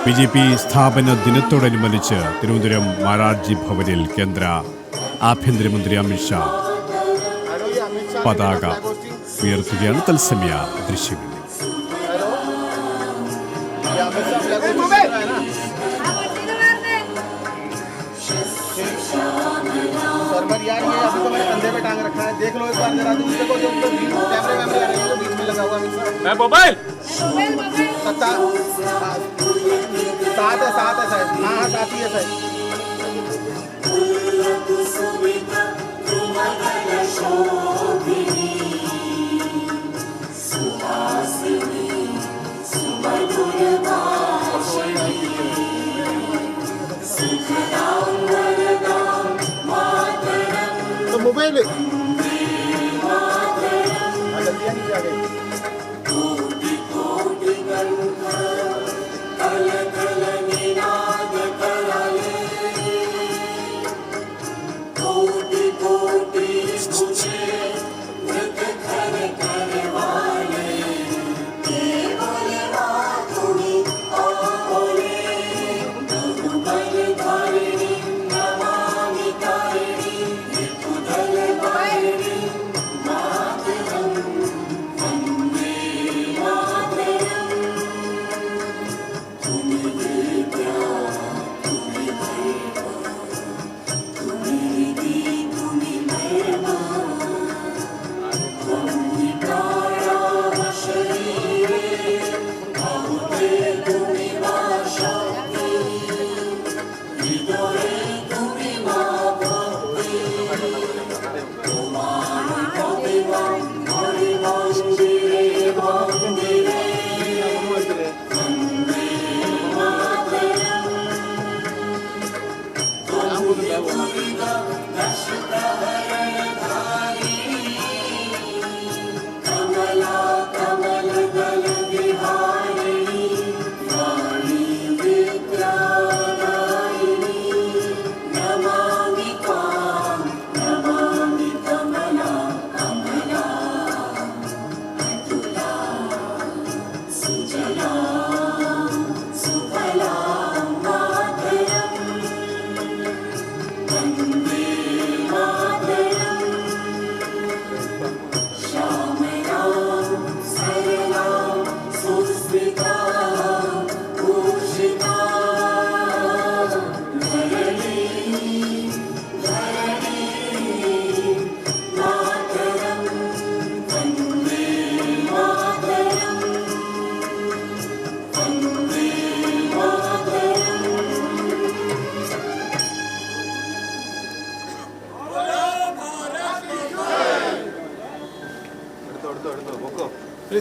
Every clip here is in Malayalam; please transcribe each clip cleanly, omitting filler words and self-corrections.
BJP സ്ഥാപന ദിനത്തോടനുബന്ധിച്ച് തിരുവനന്തപുരം മാരാർജി ഭവനിൽ കേന്ദ്ര ആഭ്യന്തരമന്ത്രി അമിത്ഷാ പതാക ഉയർത്തുകയാണ്. തത്സമയ ദൃശ്യങ്ങൾ. सर्वर यार ये अभी तो मैंने कंधे पे टांग रखा है, देख लो एक बार जरा तुम देखो जो कैमरे वैमरे आ रहे हैं बीच में लगा हुआ है मोबाइल सत्ता साथ है शायद. हाँ साथ ही है शायद. तो मोबाइल गलतियाँ नहीं आ गई.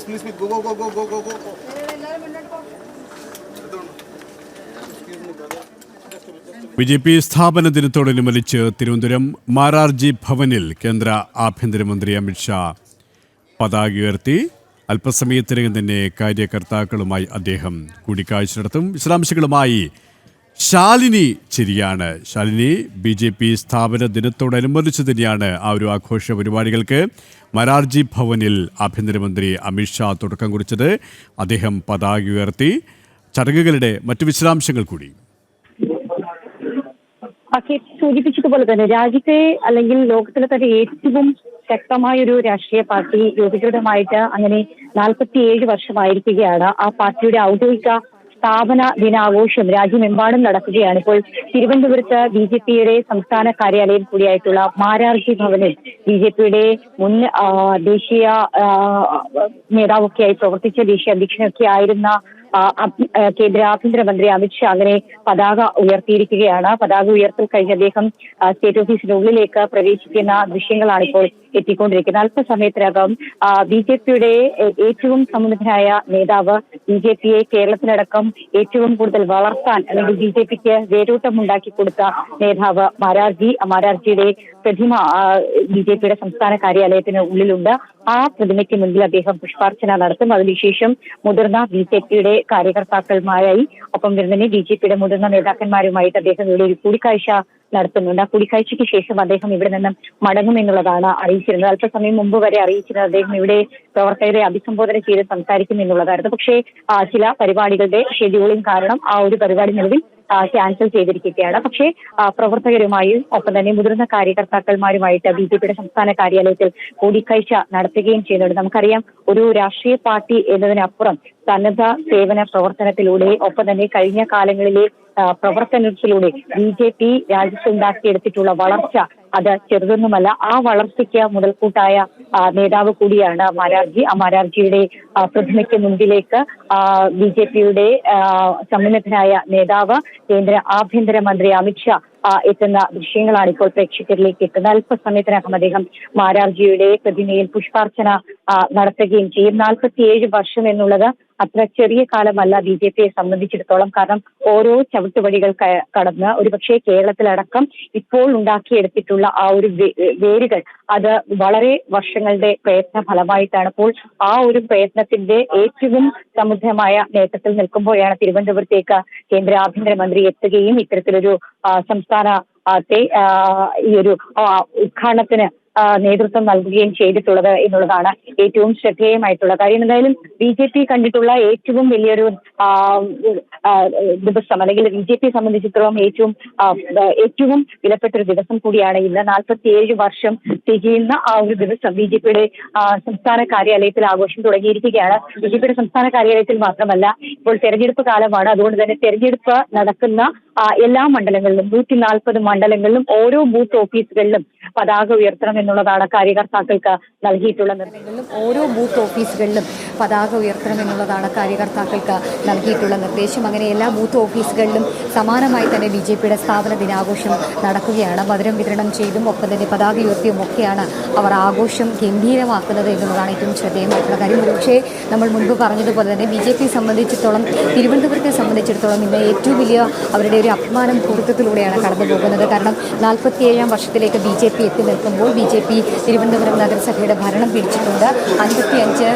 Please, go. BJP സ്ഥാപന ദിനത്തോടനുബന്ധിച്ച് തിരുവനന്തപുരം മാരാർജി ഭവനിൽ കേന്ദ്ര ആഭ്യന്തരമന്ത്രി അമിത്ഷാ പതാക ഉയർത്തി. അല്പസമയത്തിനകം തന്നെ കാര്യകർത്താക്കളുമായി അദ്ദേഹം കൂടിക്കാഴ്ച നടത്തും. വിശദാംശങ്ങളുമായി ശാലിനി ചിരിയാണ്. ശാലിനി, BJP സ്ഥാപന ദിനത്തോടനുബന്ധിച്ച് തന്നെയാണ് ആ ഒരു ആഘോഷ പരിപാടികൾക്ക് മാരാർജി ഭവനിൽ ആഭ്യന്തരമന്ത്രി അമിത്ഷാ തുടക്കം കുറിച്ചത്. അദ്ദേഹം പതാക ഉയർത്തി. ചടങ്ങുകളുടെ മറ്റു വിശദാംശങ്ങൾ കൂടി. സൂചിപ്പിച്ചതുപോലെ തന്നെ രാജ്യത്തെ അല്ലെങ്കിൽ ലോകത്തിലെ തന്നെ ഏറ്റവും ശക്തമായൊരു രാഷ്ട്രീയ പാർട്ടി രൂപീകൃതമായിട്ട് അങ്ങനെ 47 വർഷമായിരിക്കുകയാണ്. ആ പാർട്ടിയുടെ ഔദ്യോഗിക സ്ഥാപന ദിനാഘോഷം രാജ്യമെമ്പാടും നടക്കുകയാണ്. ഇപ്പോൾ തിരുവനന്തപുരത്ത് BJPയുടെ സംസ്ഥാന കാര്യാലയം കൂടിയായിട്ടുള്ള മാരാർജി ഭവനിൽ BJPയുടെ മുൻ ദേശീയ നേതാവൊക്കെയായി പ്രവർത്തിച്ച ദേശീയ അധ്യക്ഷനൊക്കെ ആയിരുന്ന കേന്ദ്ര ആഭ്യന്തരമന്ത്രി അമിത്ഷാ അങ്ങനെ പതാക ഉയർത്തിയിരിക്കുകയാണ്. പതാക ഉയർത്തൽ കഴിഞ്ഞ് അദ്ദേഹം സ്റ്റേറ്റ് ഓഫീസിനുള്ളിലേക്ക് പ്രവേശിക്കുന്ന ദൃശ്യങ്ങളാണ് ഇപ്പോൾ എത്തിക്കൊണ്ടിരിക്കുന്നത്. അല്പസമയത്തിനകം BJPയുടെ ഏറ്റവും സമുന്നതനായ നേതാവ്, BJPയെ കേരളത്തിലടക്കം ഏറ്റവും കൂടുതൽ വളർത്താൻ അല്ലെങ്കിൽ BJPക്ക് വേരോട്ടമുണ്ടാക്കി കൊടുത്ത നേതാവ് മാരാർജിയുടെ പ്രതിമ BJPയുടെ സംസ്ഥാന കാര്യാലയത്തിന് ഉള്ളിലുണ്ട്. ആ പ്രതിമയ്ക്ക് മുൻപിൽ അദ്ദേഹം പുഷ്പാർച്ചന നടത്തും. അതിനുശേഷം മുതിർന്ന BJPയുടെ കാര്യകർത്താക്കളുമായി ഒപ്പം തന്നെ BJPയുടെ മുതിർന്ന നേതാക്കന്മാരുമായിട്ട് അദ്ദേഹം ഇവിടെ ഒരു കൂടിക്കാഴ്ച നടത്തുന്നുണ്ട്. ആ കൂടിക്കാഴ്ചയ്ക്ക് ശേഷം അദ്ദേഹം ഇവിടെ നിന്നും മടങ്ങുമെന്നുള്ളതാണ് അറിയിച്ചിരുന്നത്. അല്പസമയം മുമ്പ് വരെ അറിയിച്ചിരുന്നത് അദ്ദേഹം ഇവിടെ പ്രവർത്തകരെ അഭിസംബോധന ചെയ്ത് സംസാരിക്കും എന്നുള്ളതായിരുന്നു. പക്ഷേ ചില പരിപാടികളുടെ ഷെഡ്യൂളിംഗ് കാരണം ആ ഒരു പരിപാടി നിലവിൽ ക്യാൻസൽ ചെയ്തിരിക്കുകയാണ്. പക്ഷേ പ്രവർത്തകരുമായും ഒപ്പം തന്നെ മുതിർന്ന കാര്യകർത്താക്കന്മാരുമായിട്ട് BJP സംസ്ഥാന കാര്യാലയത്തിൽ കൂടിക്കാഴ്ച നടത്തുകയും ചെയ്യുന്നുണ്ട്. നമുക്കറിയാം, ഒരു രാഷ്ട്രീയ പാർട്ടി എന്നതിനപ്പുറം സന്നദ്ധ സേവന പ്രവർത്തനത്തിലൂടെ ഒപ്പം തന്നെ കഴിഞ്ഞ കാലങ്ങളിലെ പ്രവർത്തനത്തിലൂടെ BJP രാജ്യത്തുണ്ടാക്കിയെടുത്തിട്ടുള്ള വളർച്ച അത് ചെറുതൊന്നുമല്ല. ആ വളർച്ചയ്ക്ക് മുതൽക്കൂട്ടായ നേതാവ് കൂടിയാണ് മാരാർജി. ആ മാരാർജിയുടെ പ്രതിമയ്ക്ക് മുൻപിലേക്ക് BJPയുടെ സമുന്നതനായ നേതാവ് കേന്ദ്ര ആഭ്യന്തരമന്ത്രി അമിത്ഷാ എത്തുന്ന ദൃശ്യങ്ങളാണ് ഇപ്പോൾ പ്രേക്ഷകരിലേക്ക് എത്തുന്നത്. അല്പസമയത്തിനകം അദ്ദേഹം മാരാർജിയുടെ പ്രതിമയിൽ പുഷ്പാർച്ചന നടത്തുകയും ചെയ്യും. 47 വർഷം എന്നുള്ളത് അത്ര ചെറിയ കാലമല്ല BJPയെ സംബന്ധിച്ചിടത്തോളം. കാരണം ഓരോ ചവിട്ടുപടികൾ കടന്ന് ഒരുപക്ഷെ കേരളത്തിലടക്കം ഇപ്പോൾ ഉണ്ടാക്കിയെടുത്തിട്ടുള്ള ആ ഒരു വേരുകൾ അത് വളരെ വർഷങ്ങളുടെ പ്രയത്ന ഫലമായിട്ടാണ്. അപ്പോൾ ആ ഒരു പ്രയത്നത്തിന്റെ ഏറ്റവും സമുദ്രമായ നേട്ടത്തിൽ നിൽക്കുമ്പോഴാണ് തിരുവനന്തപുരത്തേക്ക് കേന്ദ്ര ആഭ്യന്തരമന്ത്രി എത്തുകയും ഇത്തരത്തിലൊരു സംസ്ഥാനത്തെ ഈ ഒരു ഉദ്ഘാടനത്തിന് നേതൃത്വം നൽകുകയും ചെയ്തിട്ടുള്ളത് എന്നുള്ളതാണ് ഏറ്റവും ശ്രദ്ധേയമായിട്ടുള്ള കാര്യം. എന്തായാലും BJP കണ്ടിട്ടുള്ള ഏറ്റവും വലിയൊരു ദിവസം, അല്ലെങ്കിൽ BJPയെ സംബന്ധിച്ചിടത്തോളം ഏറ്റവും വിലപ്പെട്ടൊരു ദിവസം കൂടിയാണ് ഇന്ന്. 47 വർഷം തികയുന്ന ആ ഒരു ദിവസം BJPയുടെ സംസ്ഥാന കാര്യാലയത്തിൽ ആഘോഷം തുടങ്ങിയിരിക്കുകയാണ്. BJPയുടെ സംസ്ഥാന കാര്യാലയത്തിൽ മാത്രമല്ല, ഇപ്പോൾ തെരഞ്ഞെടുപ്പ് കാലമാണ്. അതുകൊണ്ട് തന്നെ തെരഞ്ഞെടുപ്പ് നടക്കുന്ന എല്ലാ മണ്ഡലങ്ങളിലും 140 മണ്ഡലങ്ങളിലും ഓരോ ബൂത്ത് ഓഫീസുകളിലും പതാക ഉയർത്തണം എന്നുള്ളതാണ് കാര്യകർത്താക്കൾക്ക് നൽകിയിട്ടുള്ള നിർദ്ദേശം. ഓരോ ബൂത്ത് ഓഫീസുകളിലും പതാക ഉയർത്തണം എന്നുള്ളതാണ് കാര്യകർത്താക്കൾക്ക് നൽകിയിട്ടുള്ള നിർദ്ദേശം. അങ്ങനെ എല്ലാ ബൂത്ത് ഓഫീസുകളിലും സമാനമായി തന്നെ BJPയുടെ സ്ഥാപന ദിനാഘോഷം നടക്കുകയാണ്. മധുരം വിതരണം ചെയ്തും ഒപ്പം തന്നെ പതാക ഉയർത്തിയും ഒക്കെയാണ് അവർ ആഘോഷം ഗംഭീരമാക്കുന്നത് എന്നുള്ളതാണ് ഏറ്റവും ശ്രദ്ധേയമായിട്ടുള്ള കാര്യം. പക്ഷേ നമ്മൾ മുൻപ് പറഞ്ഞതുപോലെ തന്നെ BJPയെ സംബന്ധിച്ചിടത്തോളം, തിരുവനന്തപുരത്തെ സംബന്ധിച്ചിടത്തോളം ഇന്ന് ഏറ്റവും വലിയ അവരുടെ ഒരു അഭിമാനം മുഹൂർത്തത്തിലൂടെയാണ് കടന്നു പോകുന്നത്. കാരണം 47-ാം വർഷത്തിലേക്ക് BJP എത്തി നിൽക്കുമ്പോൾ BJP തിരുവനന്തപുരം നഗരസഭയുടെ ഭരണം പിടിച്ചിട്ടുണ്ട്. 55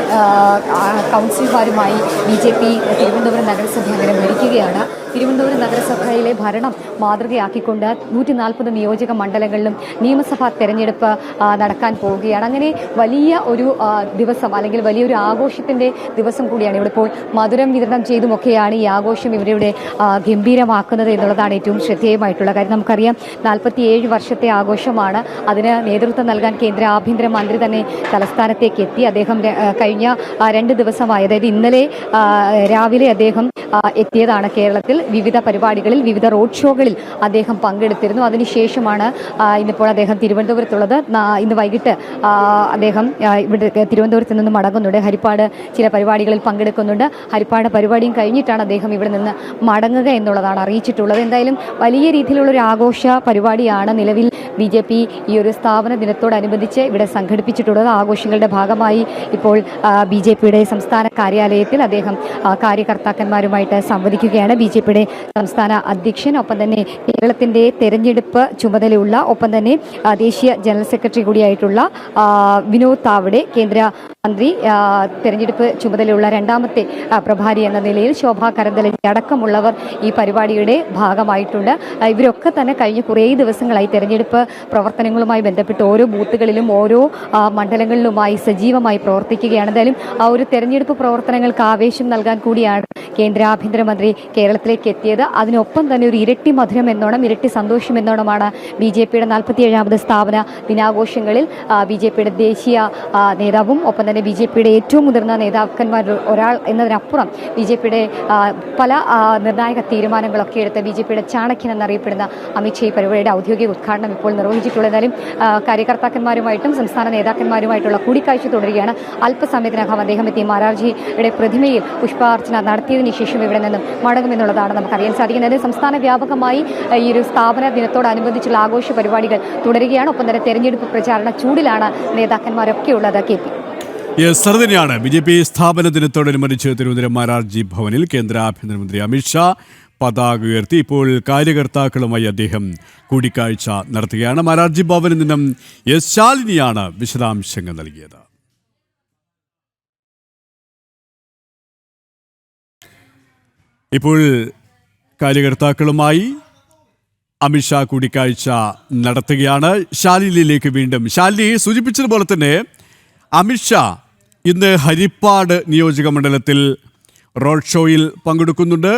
കൗൺസിലർമാരുമായി BJP തിരുവനന്തപുരം നഗരസഭ അങ്ങനെ ഭരിക്കുകയാണ്. തിരുവനന്തപുരം നഗരസഭയിലെ ഭരണം മാതൃകയാക്കിക്കൊണ്ട് 140 നിയോജക മണ്ഡലങ്ങളിലും നിയമസഭാ തെരഞ്ഞെടുപ്പ് നടക്കാൻ പോവുകയാണ്. അങ്ങനെ വലിയ ഒരു ദിവസം, അല്ലെങ്കിൽ വലിയൊരു ആഘോഷത്തിന്റെ ദിവസം കൂടിയാണ്. ഇവിടെ ഇപ്പോൾ മധുരം വിതരണം ചെയ്തുമൊക്കെയാണ് ഈ ആഘോഷം ഇവരുടെ ഗംഭീരമാക്കുന്നത് എന്നുള്ളതാണ് ഏറ്റവും ശ്രദ്ധേയമായിട്ടുള്ള കാര്യം. നമുക്കറിയാം, 47 വർഷത്തെ ആഘോഷമാണ്. അതിന് നേതൃത്വം നൽകാൻ കേന്ദ്ര ആഭ്യന്തരമന്ത്രി തന്നെ തലസ്ഥാനത്തേക്ക് എത്തി. അദ്ദേഹം കഴിഞ്ഞ 2 ദിവസമായി, അതായത് ഇന്നലെ രാവിലെ അദ്ദേഹം എത്തിയതാണ് കേരളത്തിൽ. വിവിധ പരിപാടികളിൽ, വിവിധ റോഡ് ഷോകളിൽ അദ്ദേഹം പങ്കെടുത്തിരുന്നു. അതിനുശേഷമാണ് ഇന്നിപ്പോൾ അദ്ദേഹം തിരുവനന്തപുരത്തുള്ളത്. ഇന്ന് വൈകിട്ട് അദ്ദേഹം ഇവിടെ തിരുവനന്തപുരത്ത് നിന്ന് മടങ്ങുന്നുണ്ട്. ഹരിപ്പാട് ചില പരിപാടികളിൽ പങ്കെടുക്കുന്നുണ്ട്. ഹരിപ്പാട് പരിപാടിയും കഴിഞ്ഞിട്ടാണ് അദ്ദേഹം ഇവിടെ നിന്ന് മടങ്ങുക എന്നുള്ളതാണ് അറിയിച്ചിട്ടുള്ളത്. എന്തായാലും വലിയ രീതിയിലുള്ളൊരു ആഘോഷ പരിപാടിയാണ് നിലവിൽ BJP ഈ ഒരു സ്ഥാപന ദിനത്തോടനുബന്ധിച്ച് ഇവിടെ സംഘടിപ്പിച്ചിട്ടുള്ളത്. ആഘോഷങ്ങളുടെ ഭാഗമായി ഇപ്പോൾ BJPയുടെ സംസ്ഥാന കാര്യാലയത്തിൽ അദ്ദേഹം കാര്യകർത്താക്കന്മാരുമായിട്ട് സംവദിക്കുകയാണ്. BJPയുടെ സംസ്ഥാന അധ്യക്ഷൻ, ഒപ്പം തന്നെ കേരളത്തിന്റെ തെരഞ്ഞെടുപ്പ് ചുമതലയുള്ള, ഒപ്പം തന്നെ ദേശീയ ജനറൽ സെക്രട്ടറി കൂടിയായിട്ടുള്ള വിനോദ് താവ്ഡെ, കേന്ദ്ര മന്ത്രി, തെരഞ്ഞെടുപ്പ് ചുമതലയുള്ള 2ാമത്തെ പ്രഭാരി എന്ന നിലയിൽ ശോഭാ കരന്ദലജെ അടക്കമുള്ളവർ ഈ പരിപാടിയുടെ ഭാഗമായിട്ടുണ്ട്. ഇവരൊക്കെ തന്നെ കഴിഞ്ഞ കുറേ ദിവസങ്ങളായി തെരഞ്ഞെടുപ്പ് പ്രവർത്തനങ്ങളുമായി ബന്ധപ്പെട്ട് ഓരോ ബൂത്തുകളിലും ഓരോ മണ്ഡലങ്ങളിലുമായി സജീവമായി പ്രവർത്തിക്കുകയാണ്. എന്തായാലും ആ ഒരു തെരഞ്ഞെടുപ്പ് പ്രവർത്തനങ്ങൾക്ക് ആവേശം നൽകാൻ കൂടിയാണ് കേന്ദ്ര ആഭ്യന്തരമന്ത്രി കേരളത്തിലേക്ക് എത്തിയത്. അതിനൊപ്പം തന്നെ ഒരു ഇരട്ടി മധുരം എന്നോണം, ഇരട്ടി സന്തോഷം എന്നോണമാണ് BJPയുടെ 47ാമത് സ്ഥാപന ദിനാഘോഷങ്ങളിൽ BJPയുടെ ദേശീയ നേതാവും ഒപ്പം തന്നെ BJPയുടെ ഏറ്റവും മുതിർന്ന നേതാക്കന്മാരിൽ ഒരാൾ എന്നതിനപ്പുറം BJPയുടെ പല നിർണായക തീരുമാനങ്ങളൊക്കെ എടുത്ത് BJPയുടെ ചാണക്യൻ എന്നറിയപ്പെടുന്ന അമിത്ഷാ ഈ പരിപാടിയുടെ ഔദ്യോഗിക ഉദ്ഘാടനം ഇപ്പോൾ നിർവഹിച്ചിട്ടുള്ളത്. എന്തായാലും കാര്യകർത്താക്കന്മാരുമായിട്ടും സംസ്ഥാന നേതാക്കന്മാരുമായിട്ടുള്ള കൂടിക്കാഴ്ച തുടരുകയാണ്. അല്പസമയത്തിനകം അദ്ദേഹം എത്തി മാരാർജിയുടെ പ്രതിമയിൽ പുഷ്പാർച്ചന നടത്തിയതിനു ശേഷം ഇവിടെ നിന്നും മടങ്ങുമെന്നുള്ളതാണ് നമുക്കറിയാൻ സാധിക്കുന്നത്. സംസ്ഥാന വ്യാപകമായി ഈ ഒരു സ്ഥാപന ദിനത്തോടനുബന്ധിച്ചുള്ള ആഘോഷ പരിപാടികൾ തുടരുകയാണ്. ഒപ്പം തന്നെ തെരഞ്ഞെടുപ്പ് പ്രചാരണ ചൂടിലാണ് നേതാക്കന്മാരൊക്കെ ഉള്ളത്. KP തന്നെയാണ് BJP സ്ഥാപന ദിനത്തോടനുബന്ധിച്ച് തിരുവനന്തപുരം മാരാർജി ഭവനിൽ കേന്ദ്ര ആഭ്യന്തരമന്ത്രി അമിത്ഷാ പതാക ഉയർത്തി. ഇപ്പോൾ കാര്യകർത്താക്കളുമായി അദ്ദേഹം കൂടിക്കാഴ്ച നടത്തുകയാണ്. മാരാർജി ഭവനിൽ നിന്നും S. ശാലിനിയാണ് വിശദാംശങ്ങൾ നൽകിയത്. ഇപ്പോൾ കാര്യകർത്താക്കളുമായി അമിത്ഷാ കൂടിക്കാഴ്ച നടത്തുകയാണ്. ശാലിനിയിലേക്ക് വീണ്ടും. ശാലിനി സൂചിപ്പിച്ചതുപോലെ തന്നെ അമിത്ഷാ ഇന്ന് ഹരിപ്പാട് നിയോജക മണ്ഡലത്തിൽ റോഡ് ഷോയിൽ പങ്കെടുക്കുന്നുണ്ട്.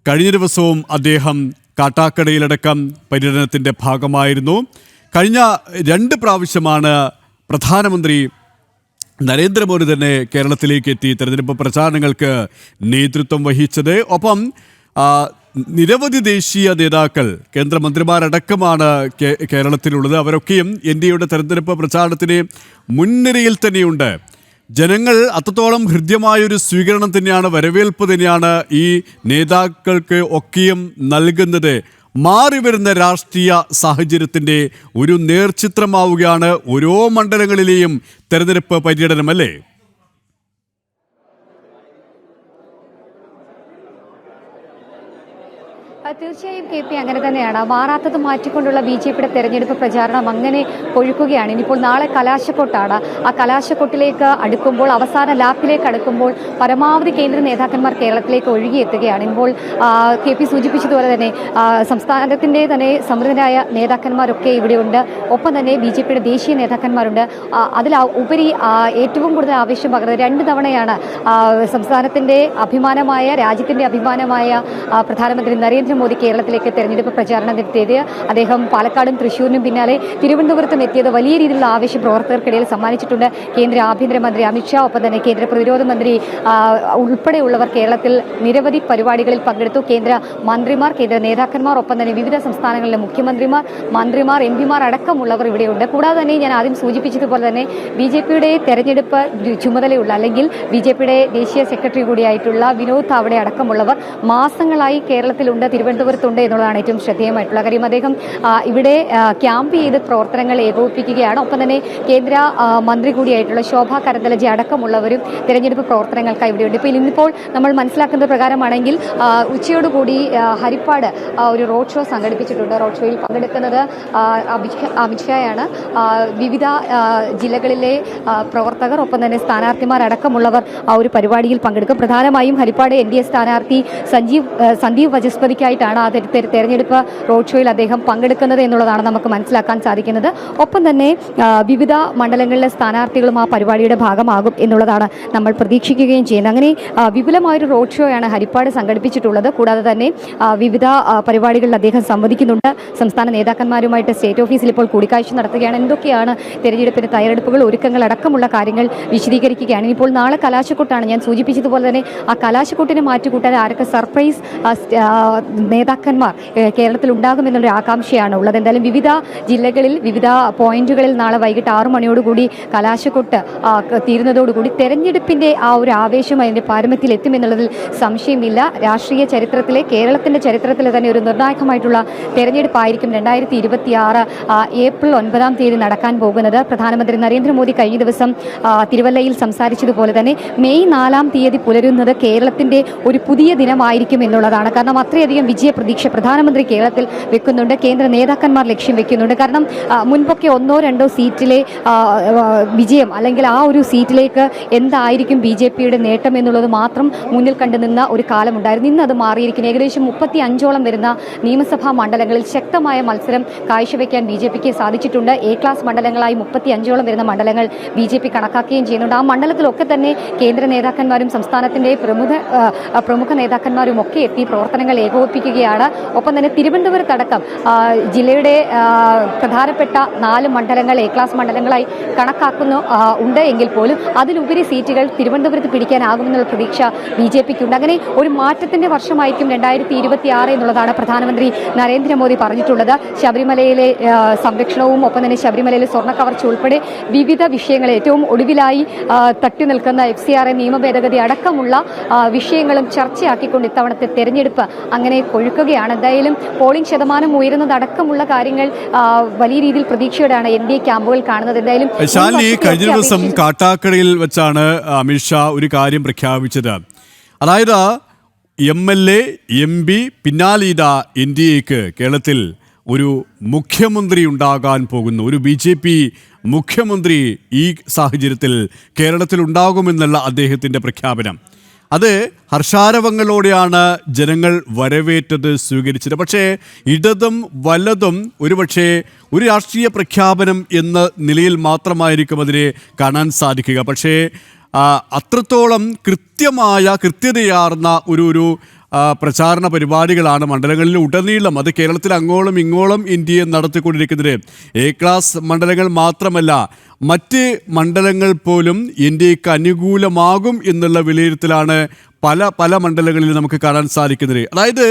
കഴിഞ്ഞ ദിവസവും അദ്ദേഹം കാട്ടാക്കടയിലടക്കം പര്യടനത്തിൻ്റെ ഭാഗമായിരുന്നു. കഴിഞ്ഞ 2 പ്രാവശ്യമാണ് പ്രധാനമന്ത്രി നരേന്ദ്രമോദി തന്നെ കേരളത്തിലേക്ക് എത്തി തെരഞ്ഞെടുപ്പ് പ്രചാരണങ്ങൾക്ക് നേതൃത്വം വഹിച്ചത്. ഒപ്പം നിരവധി ദേശീയ നേതാക്കൾ, കേന്ദ്രമന്ത്രിമാരടക്കമാണ് കേരളത്തിലുള്ളത്. അവരൊക്കെയും ഇന്ത്യയുടെ തെരഞ്ഞെടുപ്പ് പ്രചാരണത്തിന് മുൻനിരയിൽ തന്നെയുണ്ട്. ജനങ്ങൾ അത്രത്തോളം ഹൃദ്യമായൊരു സ്വീകരണം തന്നെയാണ്, വരവേൽപ്പ് തന്നെയാണ് ഈ നേതാക്കൾക്ക് ഒക്കെയും നൽകുന്നത്. മാറിവരുന്ന രാഷ്ട്രീയ സാഹചര്യത്തിൻ്റെ ഒരു നേർചിത്രമാവുകയാണ് ഓരോ മണ്ഡലങ്ങളിലെയും തെരഞ്ഞെടുപ്പ് പര്യടനം, അല്ലേ? തീർച്ചയായും KP അങ്ങനെ തന്നെയാണ്. മാറാത്തത് മാറ്റിക്കൊണ്ടുള്ള BJPയുടെ തെരഞ്ഞെടുപ്പ് പ്രചാരണം അങ്ങനെ കൊഴുക്കുകയാണ്. ഇനിയിപ്പോൾ നാളെ കലാശക്കൊട്ടാണ്. ആ കലാശക്കൊട്ടിലേക്ക് അടുക്കുമ്പോൾ, അവസാന ലാപ്പിലേക്ക് അടുക്കുമ്പോൾ പരമാവധി കേന്ദ്ര നേതാക്കന്മാർ കേരളത്തിലേക്ക് ഒഴുകിയെത്തുകയാണ്. ഇപ്പോൾ KP സൂചിപ്പിച്ചതുപോലെ തന്നെ സംസ്ഥാനത്തിൻ്റെ തന്നെ സമൃദ്ധരായ നേതാക്കന്മാരൊക്കെ ഇവിടെയുണ്ട്. ഒപ്പം തന്നെ BJPയുടെ ദേശീയ നേതാക്കന്മാരുണ്ട്. അതിൽ ഉപരി ഏറ്റവും കൂടുതൽ ആവേശം പകർന്നത് 2 തവണയാണ് സംസ്ഥാനത്തിൻ്റെ അഭിമാനമായ, രാജ്യത്തിൻ്റെ അഭിമാനമായ പ്രധാനമന്ത്രി നരേന്ദ്രമോദി കേരളത്തിലേക്ക് തെരഞ്ഞെടുപ്പ് പ്രചാരണം നടത്തിയത്. അദ്ദേഹം പാലക്കാടും തൃശ്ശൂരിനും പിന്നാലെ തിരുവനന്തപുരത്തും എത്തിയത് വലിയ രീതിയിലുള്ള ആവേശ പ്രവർത്തകർക്കിടയിൽ സമ്മാനിച്ചിട്ടുണ്ട്. കേന്ദ്ര ആഭ്യന്തരമന്ത്രി അമിത്ഷാ, ഒപ്പം തന്നെ കേന്ദ്ര പ്രതിരോധ മന്ത്രി ഉൾപ്പെടെയുള്ളവർ കേരളത്തിൽ നിരവധി പരിപാടികളിൽ പങ്കെടുത്തു. കേന്ദ്ര മന്ത്രിമാർ, കേന്ദ്ര നേതാക്കന്മാർ, ഒപ്പം തന്നെ വിവിധ സംസ്ഥാനങ്ങളിലെ മുഖ്യമന്ത്രിമാർ, മന്ത്രിമാർ, MP അടക്കമുള്ളവർ ഇവിടെയുണ്ട്. കൂടാതെ തന്നെ ഞാൻ ആദ്യം സൂചിപ്പിച്ചതുപോലെ തന്നെ BJPയുടെ തെരഞ്ഞെടുപ്പ് ചുമതലയുള്ള, അല്ലെങ്കിൽ BJPയുടെ ദേശീയ സെക്രട്ടറി കൂടിയായിട്ടുള്ള വിനോദ് താവഡെ അടക്കമുള്ളവർ മാസങ്ങളായി കേരളത്തിലുണ്ട്, തിരുവനന്തപുരത്തുണ്ട് എന്നുള്ളതാണ് ഏറ്റവും ശ്രദ്ധേയമായിട്ടുള്ള കാര്യം. അദ്ദേഹം ഇവിടെ ക്യാമ്പ് ചെയ്ത് പ്രവർത്തനങ്ങൾ ഏകോപിപ്പിക്കുകയാണ്. ഒപ്പം തന്നെ കേന്ദ്ര മന്ത്രി കൂടിയായിട്ടുള്ള ശോഭ കരന്തലജെ അടക്കമുള്ളവരും തെരഞ്ഞെടുപ്പ് പ്രവർത്തനങ്ങൾക്കായി ഇവിടെയുണ്ട്. ഇപ്പോൾ ഇന്നിപ്പോൾ നമ്മൾ മനസ്സിലാക്കുന്നത് പ്രകാരമാണെങ്കിൽ ഉച്ചയോടുകൂടി ഹരിപ്പാട് ഒരു റോഡ് ഷോ സംഘടിപ്പിച്ചിട്ടുണ്ട്. റോഡ് ഷോയിൽ പങ്കെടുക്കുന്നത് അമിത്ഷായാണ്. വിവിധ ജില്ലകളിലെ പ്രവർത്തകർ, ഒപ്പം തന്നെ സ്ഥാനാർത്ഥിമാരടക്കമുള്ളവർ ആ ഒരു പരിപാടിയിൽ പങ്കെടുക്കും. പ്രധാനമായും ഹരിപ്പാട് NDA സ്ഥാനാർത്ഥി സന്ദീപ് വചസ്പതിക്കായിട്ടാണ് ആ തെരഞ്ഞെടുപ്പ് റോഡ് ഷോയിൽ അദ്ദേഹം പങ്കെടുക്കുന്നത് എന്നുള്ളതാണ് നമുക്ക് മനസ്സിലാക്കാൻ സാധിക്കുന്നത്. ഒപ്പം തന്നെ വിവിധ മണ്ഡലങ്ങളിലെ സ്ഥാനാർത്ഥികളും ആ പരിപാടിയുടെ ഭാഗമാകും എന്നുള്ളതാണ് നമ്മൾ പ്രതീക്ഷിക്കുകയും ചെയ്യുന്നത്. അങ്ങനെ വിപുലമായൊരു റോഡ് ഷോയാണ് ഹരിപ്പാട് സംഘടിപ്പിച്ചിട്ടുള്ളത്. കൂടാതെ തന്നെ വിവിധ പരിപാടികളിൽ അദ്ദേഹം സംവദിക്കുന്നുണ്ട്. സംസ്ഥാന നേതാക്കന്മാരുമായിട്ട് സ്റ്റേറ്റ് ഓഫീസിൽ ഇപ്പോൾ കൂടിക്കാഴ്ച നടത്തുകയാണ്. എന്തൊക്കെയാണ് തെരഞ്ഞെടുപ്പിന് തയ്യാറെടുപ്പുകൾ, ഒരുക്കങ്ങൾ അടക്കമുള്ള കാര്യങ്ങൾ വിശദീകരിക്കുകയാണ്. ഇപ്പോൾ നാളെ കലാശക്കൊട്ടാണ്. ഞാൻ സൂചിപ്പിച്ചതുപോലെ തന്നെ ആ കലാശക്കൊട്ടിനെ മാറ്റിക്കൂട്ടാൻ ആരൊക്കെ സർപ്രൈസ് നേതാക്കന്മാർ കേരളത്തിൽ ഉണ്ടാകുമെന്നുള്ള ആകാംക്ഷയാണ് ഉള്ളത്. എന്തായാലും വിവിധ ജില്ലകളിൽ, വിവിധ പോയിന്റുകളിൽ നാളെ വൈകിട്ട് 6 മണിയോടുകൂടി കലാശക്കൊട്ട് തീരുന്നതോടുകൂടി തെരഞ്ഞെടുപ്പിന്റെ ആ ഒരു ആവേശം അതിന്റെ പാരമ്യത്തിൽ എത്തുമെന്നുള്ളതിൽ സംശയമില്ല. രാഷ്ട്രീയ ചരിത്രത്തിലെ, കേരളത്തിന്റെ ചരിത്രത്തിലെ തന്നെ ഒരു നിർണായകമായിട്ടുള്ള തെരഞ്ഞെടുപ്പായിരിക്കും 2026 ഏപ്രിൽ 9-ാം തീയതി നടക്കാൻ പോകുന്നത്. പ്രധാനമന്ത്രി നരേന്ദ്രമോദി കഴിഞ്ഞ ദിവസം തിരുവല്ലയിൽ സംസാരിച്ചതുപോലെ തന്നെ മെയ് 4-ാം തീയതി പുലരുന്നത് കേരളത്തിന്റെ ഒരു പുതിയ ദിനമായിരിക്കും എന്നുള്ളതാണ്. കാരണം അത്രയധികം വിജയപ്രതീക്ഷ പ്രധാനമന്ത്രി കേരളത്തിൽ വെക്കുന്നുണ്ട്, കേന്ദ്ര നേതാക്കന്മാർ ലക്ഷ്യം വെക്കുന്നുണ്ട്. കാരണം മുൻപൊക്കെ 1-2 സീറ്റിലെ വിജയം, അല്ലെങ്കിൽ ആ ഒരു സീറ്റിലേക്ക് എന്തായിരിക്കും BJPയുടെ നേട്ടം എന്നുള്ളത് മാത്രം മുന്നിൽ കണ്ടു നിന്ന ഒരു കാലമുണ്ടായിരുന്നു. ഇന്ന് അത് മാറിയിരിക്കുന്നു. ഏകദേശം 35ഓളം വരുന്ന നിയമസഭാ മണ്ഡലങ്ങളിൽ ശക്തമായ മത്സരം കാഴ്ചവെക്കാൻ BJPക്ക് സാധിച്ചിട്ടുണ്ട്. A ക്ലാസ് മണ്ഡലങ്ങളായി 35ഓളം വരുന്ന മണ്ഡലങ്ങൾ BJP കണക്കാക്കുകയും ചെയ്യുന്നുണ്ട്. ആ മണ്ഡലത്തിലൊക്കെ തന്നെ കേന്ദ്ര നേതാക്കന്മാരും സംസ്ഥാനത്തിന്റെ പ്രമുഖ നേതാക്കന്മാരും ഒക്കെ എത്തി പ്രവർത്തനങ്ങൾ ഏകോപിപ്പിക്കുകയാണ്. ഒപ്പം തന്നെ തിരുവനന്തപുരത്തടക്കം ജില്ലയുടെ പ്രധാനപ്പെട്ട 4 മണ്ഡലങ്ങൾ A ക്ലാസ് മണ്ഡലങ്ങളായി കണക്കാക്കുന്നു ഉണ്ട് എങ്കിൽ പോലും അതിലുപരി സീറ്റുകൾ തിരുവനന്തപുരത്ത് പിടിക്കാനാകുമെന്നുള്ള പ്രതീക്ഷ BJPക്കുണ്ട്. അങ്ങനെ ഒരു മാറ്റത്തിന്റെ വർഷമായിരിക്കും 2026 എന്നുള്ളതാണ് പ്രധാനമന്ത്രി നരേന്ദ്രമോദി പറഞ്ഞിട്ടുള്ളത്. ശബരിമലയിലെ സംരക്ഷണവും, ഒപ്പം തന്നെ ശബരിമലയിലെ സ്വർണ്ണക്കവർച്ച ഉൾപ്പെടെ വിവിധ വിഷയങ്ങൾ, ഏറ്റവും ഒടുവിലായി തട്ടി നിൽക്കുന്ന FCRA നിയമ ഭേദഗതി അടക്കമുള്ള വിഷയങ്ങളും ചർച്ചയാക്കിക്കൊണ്ട് ഇത്തവണത്തെ തെരഞ്ഞെടുപ്പ് അങ്ങനെ കൊഴുക്കുകയാണ്. എന്തായാലും പോളിംഗ് ശതമാനം ഉയരുന്നതടക്കമുള്ള കാര്യങ്ങൾ വലിയ രീതിയിൽ പ്രതീക്ഷയോടെയാണ് NDA ക്യാമ്പുകൾ കാണുന്നത്. എന്തായാലും കഴിഞ്ഞ ദിവസം കാട്ടാക്കടയിൽ വെച്ചാണ് അമിത്ഷാ ഒരു കാര്യം പ്രഖ്യാപിച്ചത്. അതായത് MLA, MP പിന്നാലെ ഇതാ NDAക്ക് കേരളത്തിൽ ഒരു മുഖ്യമന്ത്രി ഉണ്ടാകാൻ പോകുന്നു. ഒരു BJP മുഖ്യമന്ത്രി ഈ സാഹചര്യത്തിൽ കേരളത്തിൽ ഉണ്ടാകുമെന്നുള്ള അദ്ദേഹത്തിൻ്റെ പ്രഖ്യാപനം. അത് ഹർഷാരവങ്ങളോടെയാണ് ജനങ്ങൾ വരവേറ്റത്, സ്വീകരിച്ചത്. പക്ഷേ ഇടതും വലതും ഒരുപക്ഷെ ഒരു രാഷ്ട്രീയ പ്രഖ്യാപനം എന്ന നിലയിൽ മാത്രമായിരിക്കും അതിനെ കാണാൻ സാധിക്കുക. പക്ഷേ അത്രത്തോളം കൃത്യതയാർന്ന ഒരു പ്രചാരണ പരിപാടികളാണ് മണ്ഡലങ്ങളിൽ ഉടനീളം, അത് കേരളത്തിൽ അങ്ങോളം ഇങ്ങോളം ഇന്ത്യയെ നടത്തിക്കൊണ്ടിരിക്കുന്നത്. എ ക്ലാസ് മണ്ഡലങ്ങൾ മാത്രമല്ല, മറ്റ് മണ്ഡലങ്ങൾ പോലും ഇന്ത്യക്ക് അനുകൂലമാകും എന്നുള്ള വിലയിരുത്തലാണ് പല മണ്ഡലങ്ങളിൽ നമുക്ക് കാണാൻ സാധിക്കുന്നത്. അതായത്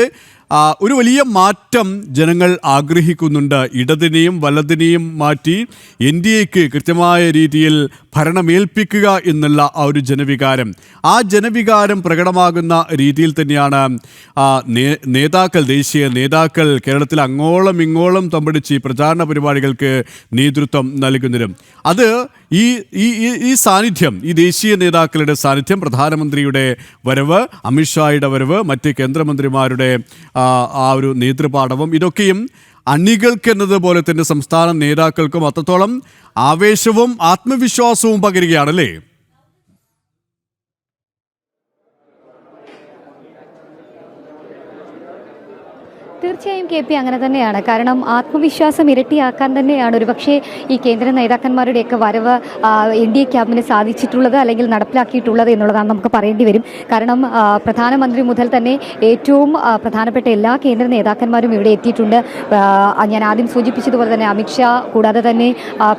ഒരു വലിയ മാറ്റം ജനങ്ങൾ ആഗ്രഹിക്കുന്നുണ്ട്. ഇടതിനെയും വലതിനെയും മാറ്റി ഇന്ത്യക്ക് കൃത്യമായ രീതിയിൽ ഭരണമേൽപ്പിക്കുക എന്നുള്ള ആ ഒരു ജനവികാരം, ആ ജനവികാരം പ്രകടമാകുന്ന രീതിയിൽ തന്നെയാണ് നേതാക്കൾ, ദേശീയ നേതാക്കൾ കേരളത്തിൽ അങ്ങോളം ഇങ്ങോളം തമ്പടിച്ച് പ്രചാരണ പരിപാടികൾക്ക് നേതൃത്വം നൽകുന്നത്. അത് ഈ സാന്നിധ്യം, ഈ ദേശീയ നേതാക്കളുടെ സാന്നിധ്യം, പ്രധാനമന്ത്രിയുടെ വരവ്, അമിത്ഷായുടെ വരവ്, മറ്റ് കേന്ദ്രമന്ത്രിമാരുടെ ആ ഒരു നേതൃപാടവം, ഇതൊക്കെയും അണികൾക്കെന്നതുപോലെ തന്നെ സംസ്ഥാന നേതാക്കൾക്കും അത്രത്തോളം ആവേശവും ആത്മവിശ്വാസവും പകരുകയാണല്ലേ? തീർച്ചയായും കെ പി, അങ്ങനെ തന്നെയാണ്. കാരണം ആത്മവിശ്വാസം ഇരട്ടിയാക്കാൻ തന്നെയാണ് ഒരുപക്ഷെ ഈ കേന്ദ്ര നേതാക്കന്മാരുടെയൊക്കെ വരവ് എൻ ഡി എ ക്യാമ്പിന് സാധിച്ചിട്ടുള്ളത്, അല്ലെങ്കിൽ നടപ്പിലാക്കിയിട്ടുള്ളത് എന്നുള്ളതാണ് നമുക്ക് പറയേണ്ടി വരും. കാരണം പ്രധാനമന്ത്രി മുതൽ തന്നെ ഏറ്റവും പ്രധാനപ്പെട്ട എല്ലാ കേന്ദ്ര നേതാക്കന്മാരും ഇവിടെ എത്തിയിട്ടുണ്ട്. ഞാൻ ആദ്യം സൂചിപ്പിച്ചതുപോലെ തന്നെ അമിത്ഷാ, കൂടാതെ തന്നെ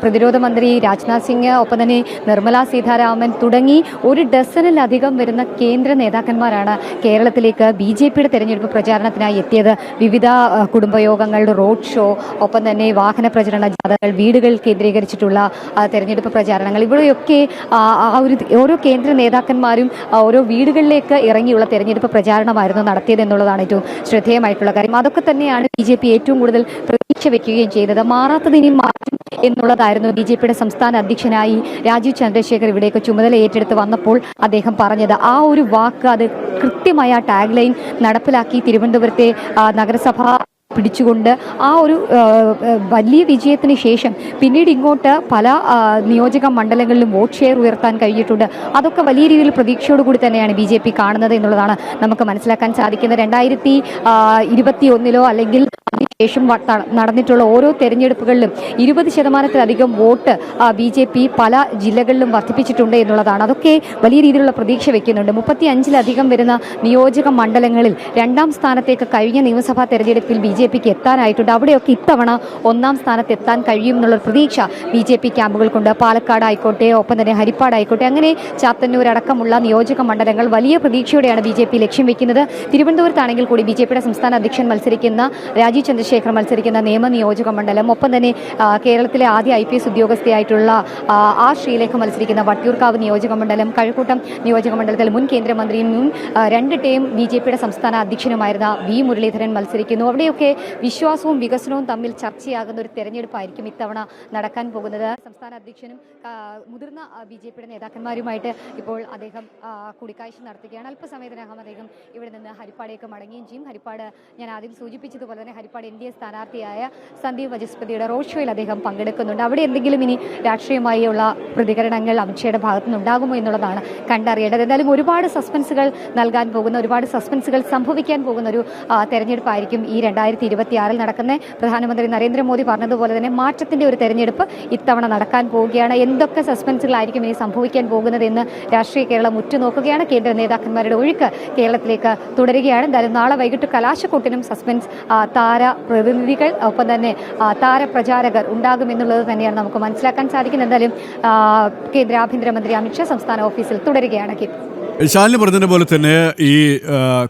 പ്രതിരോധ മന്ത്രി രാജ്നാഥ് സിംഗ്, ഒപ്പം തന്നെ നിർമ്മല സീതാരാമൻ തുടങ്ങി ഒരു ഡസനിലധികം വരുന്ന കേന്ദ്ര നേതാക്കന്മാരാണ് കേരളത്തിലേക്ക് BJPയുടെ തെരഞ്ഞെടുപ്പ് പ്രചാരണത്തിനായി എത്തിയത്. വിവിധ കുടുംബയോഗങ്ങൾ, റോഡ് ഷോ, ഒപ്പം തന്നെ വാഹന പ്രചരണ ജാഥകൾ, വീടുകൾ കേന്ദ്രീകരിച്ചിട്ടുള്ള തെരഞ്ഞെടുപ്പ് പ്രചാരണങ്ങൾ, ഇവിടെയൊക്കെ ഓരോ കേന്ദ്ര നേതാക്കന്മാരും ഓരോ വീടുകളിലേക്ക് ഇറങ്ങിയുള്ള തെരഞ്ഞെടുപ്പ് പ്രചാരണമായിരുന്നു നടത്തിയത് എന്നുള്ളതാണ് ഏറ്റവും ശ്രദ്ധേയമായിട്ടുള്ള കാര്യം. അതൊക്കെ തന്നെയാണ് BJP ഏറ്റവും കൂടുതൽ പ്രതീക്ഷ വയ്ക്കുകയും ചെയ്തത്. മാറാത്തതിനി മാറ്റും എന്നുള്ളതായിരുന്നു BJPയുടെ സംസ്ഥാന അധ്യക്ഷനായി രാജീവ് ചന്ദ്രശേഖർ ഇവിടേക്ക് ചുമതല ഏറ്റെടുത്ത് വന്നപ്പോൾ അദ്ദേഹം പറഞ്ഞത്. ആ ഒരു വാക്ക്, അത് കൃത്യമായ ടാഗ് ലൈൻ നടപ്പിലാക്കി തിരുവനന്തപുരത്തെ നഗരസഭ പിടിച്ചുകൊണ്ട് ആ ഒരു വലിയ വിജയത്തിന് ശേഷം പിന്നീട് ഇങ്ങോട്ട് പല നിയോജക മണ്ഡലങ്ങളിലും വോട്ട് ഷെയർ ഉയർത്താൻ കഴിഞ്ഞിട്ടുണ്ട്. അതൊക്കെ വലിയ രീതിയിൽ പ്രതീക്ഷയോടുകൂടി തന്നെയാണ് BJP കാണുന്നത് എന്നുള്ളതാണ് നമുക്ക് മനസ്സിലാക്കാൻ സാധിക്കുന്നത്. 2021 അല്ലെങ്കിൽ ശേഷം നടന്നിട്ടുള്ള ഓരോ തെരഞ്ഞെടുപ്പുകളിലും 20% വോട്ട് BJP പല ജില്ലകളിലും വർദ്ധിപ്പിച്ചിട്ടുണ്ട് എന്നുള്ളതാണ്. അതൊക്കെ വലിയ രീതിയിലുള്ള പ്രതീക്ഷ വയ്ക്കുന്നുണ്ട്. 35-ലധികം വരുന്ന നിയോജക മണ്ഡലങ്ങളിൽ 2ാം സ്ഥാനത്തേക്ക് കഴിഞ്ഞ നിയമസഭാ തെരഞ്ഞെടുപ്പിൽ BJPക്ക് എത്താനായിട്ടുണ്ട്. അവിടെയൊക്കെ ഇത്തവണ 1ാം സ്ഥാനത്ത് എത്താൻ കഴിയും എന്നുള്ളൊരു പ്രതീക്ഷ BJP ക്യാമ്പുകൾക്കുണ്ട്. പാലക്കാട് ആയിക്കോട്ടെ, ഒപ്പം തന്നെ ഹരിപ്പാട് ആയിക്കോട്ടെ, അങ്ങനെ ചാത്തന്നൂർ അടക്കമുള്ള നിയോജക മണ്ഡലങ്ങൾ വലിയ പ്രതീക്ഷയോടെയാണ് BJP ലക്ഷ്യം വെക്കുന്നത്. തിരുവനന്തപുരത്താണെങ്കിൽ കൂടി BJPയുടെ സംസ്ഥാന അധ്യക്ഷൻ മത്സരിക്കുന്ന രാജീവ് ചന്ദ്രശേഖർ മത്സരിക്കുന്ന നിയമ നിയോജക മണ്ഡലം, ഒപ്പം തന്നെ കേരളത്തിലെ ആദ്യ IPS ഉദ്യോഗസ്ഥയായിട്ടുള്ള ശ്രീലേഖ മത്സരിക്കുന്ന വട്ടിയൂർക്കാവ് നിയോജക മണ്ഡലം, കഴക്കൂട്ടം നിയോജക മണ്ഡലത്തിൽ മുൻ കേന്ദ്രമന്ത്രിയും മുൻ 2 ടേം BJPയുടെ സംസ്ഥാന അധ്യക്ഷനുമായിരുന്ന V മുരളീധരൻ മത്സരിക്കുന്നു. അവിടെയൊക്കെ വിശ്വാസവും വികസനവും തമ്മിൽ ചർച്ചയാകുന്ന ഒരു തെരഞ്ഞെടുപ്പായിരിക്കും ഇത്തവണ നടക്കാൻ പോകുന്നത്. സംസ്ഥാന അധ്യക്ഷനും മുതിർന്ന BJPയുടെ നേതാക്കന്മാരുമായിട്ട് ഇപ്പോൾ അദ്ദേഹം കൂടിക്കാഴ്ച നടത്തുകയാണ്. അല്പസമയത്തിനകം അദ്ദേഹം ഇവിടെ നിന്ന് ഹരിപ്പാടേക്ക് മടങ്ങുകയും ചെയ്യും. ഹരിപ്പാട്, ഞാൻ ആദ്യം സൂചിപ്പിച്ചതുപോലെ തന്നെ, ഹരിപ്പാട് NDA സ്ഥാനാർത്ഥിയായ സന്ദീപ് വചസ്പതിയുടെ റോഡ് ഷോയിൽ അദ്ദേഹം പങ്കെടുക്കുന്നുണ്ട്. അവിടെ എന്തെങ്കിലും ഇനി രാഷ്ട്രീയമായുള്ള പ്രതികരണങ്ങൾ അമിത്ഷായുടെ ഭാഗത്തു നിന്നുണ്ടാകുമോ എന്നുള്ളതാണ് കണ്ടറിയേണ്ടത്. എന്തായാലും ഒരുപാട് സസ്പെൻസുകൾ നൽകാൻ പോകുന്ന, ഒരുപാട് സസ്പെൻസുകൾ സംഭവിക്കാൻ പോകുന്ന ഒരു തെരഞ്ഞെടുപ്പായിരിക്കും ഈ 2026 നടക്കുന്ന. പ്രധാനമന്ത്രി നരേന്ദ്രമോദി പറഞ്ഞതുപോലെ തന്നെ മാറ്റത്തിന്റെ ഒരു തെരഞ്ഞെടുപ്പ് ഇത്തവണ നടക്കാൻ പോവുകയാണ്. എന്തൊക്കെ സസ്പെൻസുകളായിരിക്കും ഇനി സംഭവിക്കാൻ പോകുന്നതെന്ന് രാഷ്ട്രീയ കേരളം ഉറ്റുനോക്കുകയാണ്. കേന്ദ്ര നേതാക്കന്മാരുടെ ഒഴുക്ക് കേരളത്തിലേക്ക് തുടരുകയാണ്. എന്തായാലും നാളെ വൈകിട്ട് കലാശക്കൊട്ടിനും സസ്പെൻസ് താര പ്രതിനിധികൾ, ഒപ്പം തന്നെ താരപ്രചാരകർ ഉണ്ടാകുമെന്നുള്ളത് തന്നെയാണ് നമുക്ക് മനസ്സിലാക്കാൻ സാധിക്കുന്നത്. എന്തായാലും കേന്ദ്ര ആഭ്യന്തരമന്ത്രി അമിത്ഷാ സംസ്ഥാന ഓഫീസിൽ തുടരുകയാണ്. ശാലിനി പറഞ്ഞതുപോലെ തന്നെ ഈ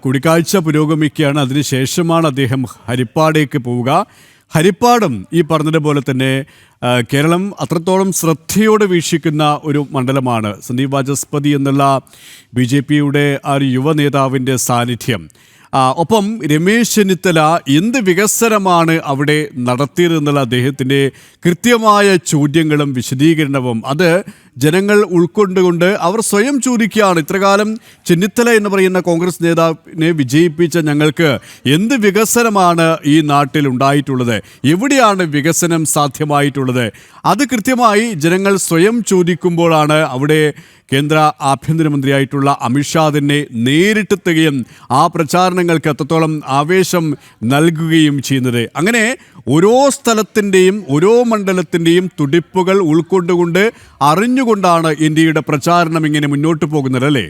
കൂടിക്കാഴ്ച പുരോഗമിക്കുകയാണ്. അതിനുശേഷമാണ് അദ്ദേഹം ഹരിപ്പാടേക്ക് പോവുക. ഹരിപ്പാടും ഈ പറഞ്ഞതുപോലെ തന്നെ കേരളം അത്രത്തോളം ശ്രദ്ധയോടെ വീക്ഷിക്കുന്ന ഒരു മണ്ഡലമാണ്. സന്ദീപ് വാചസ്പതി എന്നുള്ള BJPയുടെ ആ ഒരു യുവ നേതാവിൻ്റെ സാന്നിധ്യം, ഒപ്പം രമേശ് ചെന്നിത്തല എന്ത് വികസനമാണ് അവിടെ നടത്തിയതെന്നുള്ള അദ്ദേഹത്തിൻ്റെ കൃത്യമായ ചോദ്യങ്ങളും വിശദീകരണവും, അത് ജനങ്ങൾ ഉൾക്കൊണ്ടുകൊണ്ട് അവർ സ്വയം ചോദിക്കുകയാണ്, ഇത്രകാലം ചെന്നിത്തല എന്ന് പറയുന്ന കോൺഗ്രസ് നേതാവിനെ വിജയിപ്പിച്ച ഞങ്ങൾക്ക് എന്ത് വികസനമാണ് ഈ നാട്ടിൽ ഉണ്ടായിട്ടുള്ളത്, എവിടെയാണ് വികസനം സാധ്യമായിട്ടുള്ളത്? അത് കൃത്യമായി ജനങ്ങൾ സ്വയം ചോദിക്കുമ്പോഴാണ് അവിടെ കേന്ദ്ര ആഭ്യന്തരമന്ത്രിയായിട്ടുള്ള അമിത്ഷാ തന്നെ നേരിട്ടെത്തുകയും ആ പ്രചാരണങ്ങൾക്ക് എത്രത്തോളം ആവേശം നൽകുകയും ചെയ്യുന്നത്. അങ്ങനെ ഓരോ സ്ഥലത്തിൻ്റെയും ഓരോ മണ്ഡലത്തിൻ്റെയും തുടിപ്പുകൾ ഉൾക്കൊണ്ടുകൊണ്ട് അറിഞ്ഞുകൊണ്ടാണ് ഇന്ത്യയുടെ പ്രചാരണം ഇങ്ങനെ മുന്നോട്ട് പോകുന്നത്, അല്ലേ?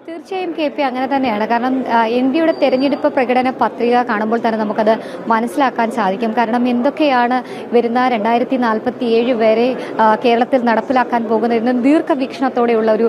തീർച്ചയായും കെ പി അങ്ങനെ തന്നെയാണ്. കാരണം ഇന്ത്യയുടെ തെരഞ്ഞെടുപ്പ് പ്രകടന പത്രിക കാണുമ്പോൾ തന്നെ നമുക്കത് മനസ്സിലാക്കാൻ സാധിക്കും. കാരണം എന്തൊക്കെയാണ് വരുന്ന 2047 വരെ കേരളത്തിൽ നടപ്പിലാക്കാൻ പോകുന്നതെന്ന് ദീർഘവീക്ഷണത്തോടെയുള്ള ഒരു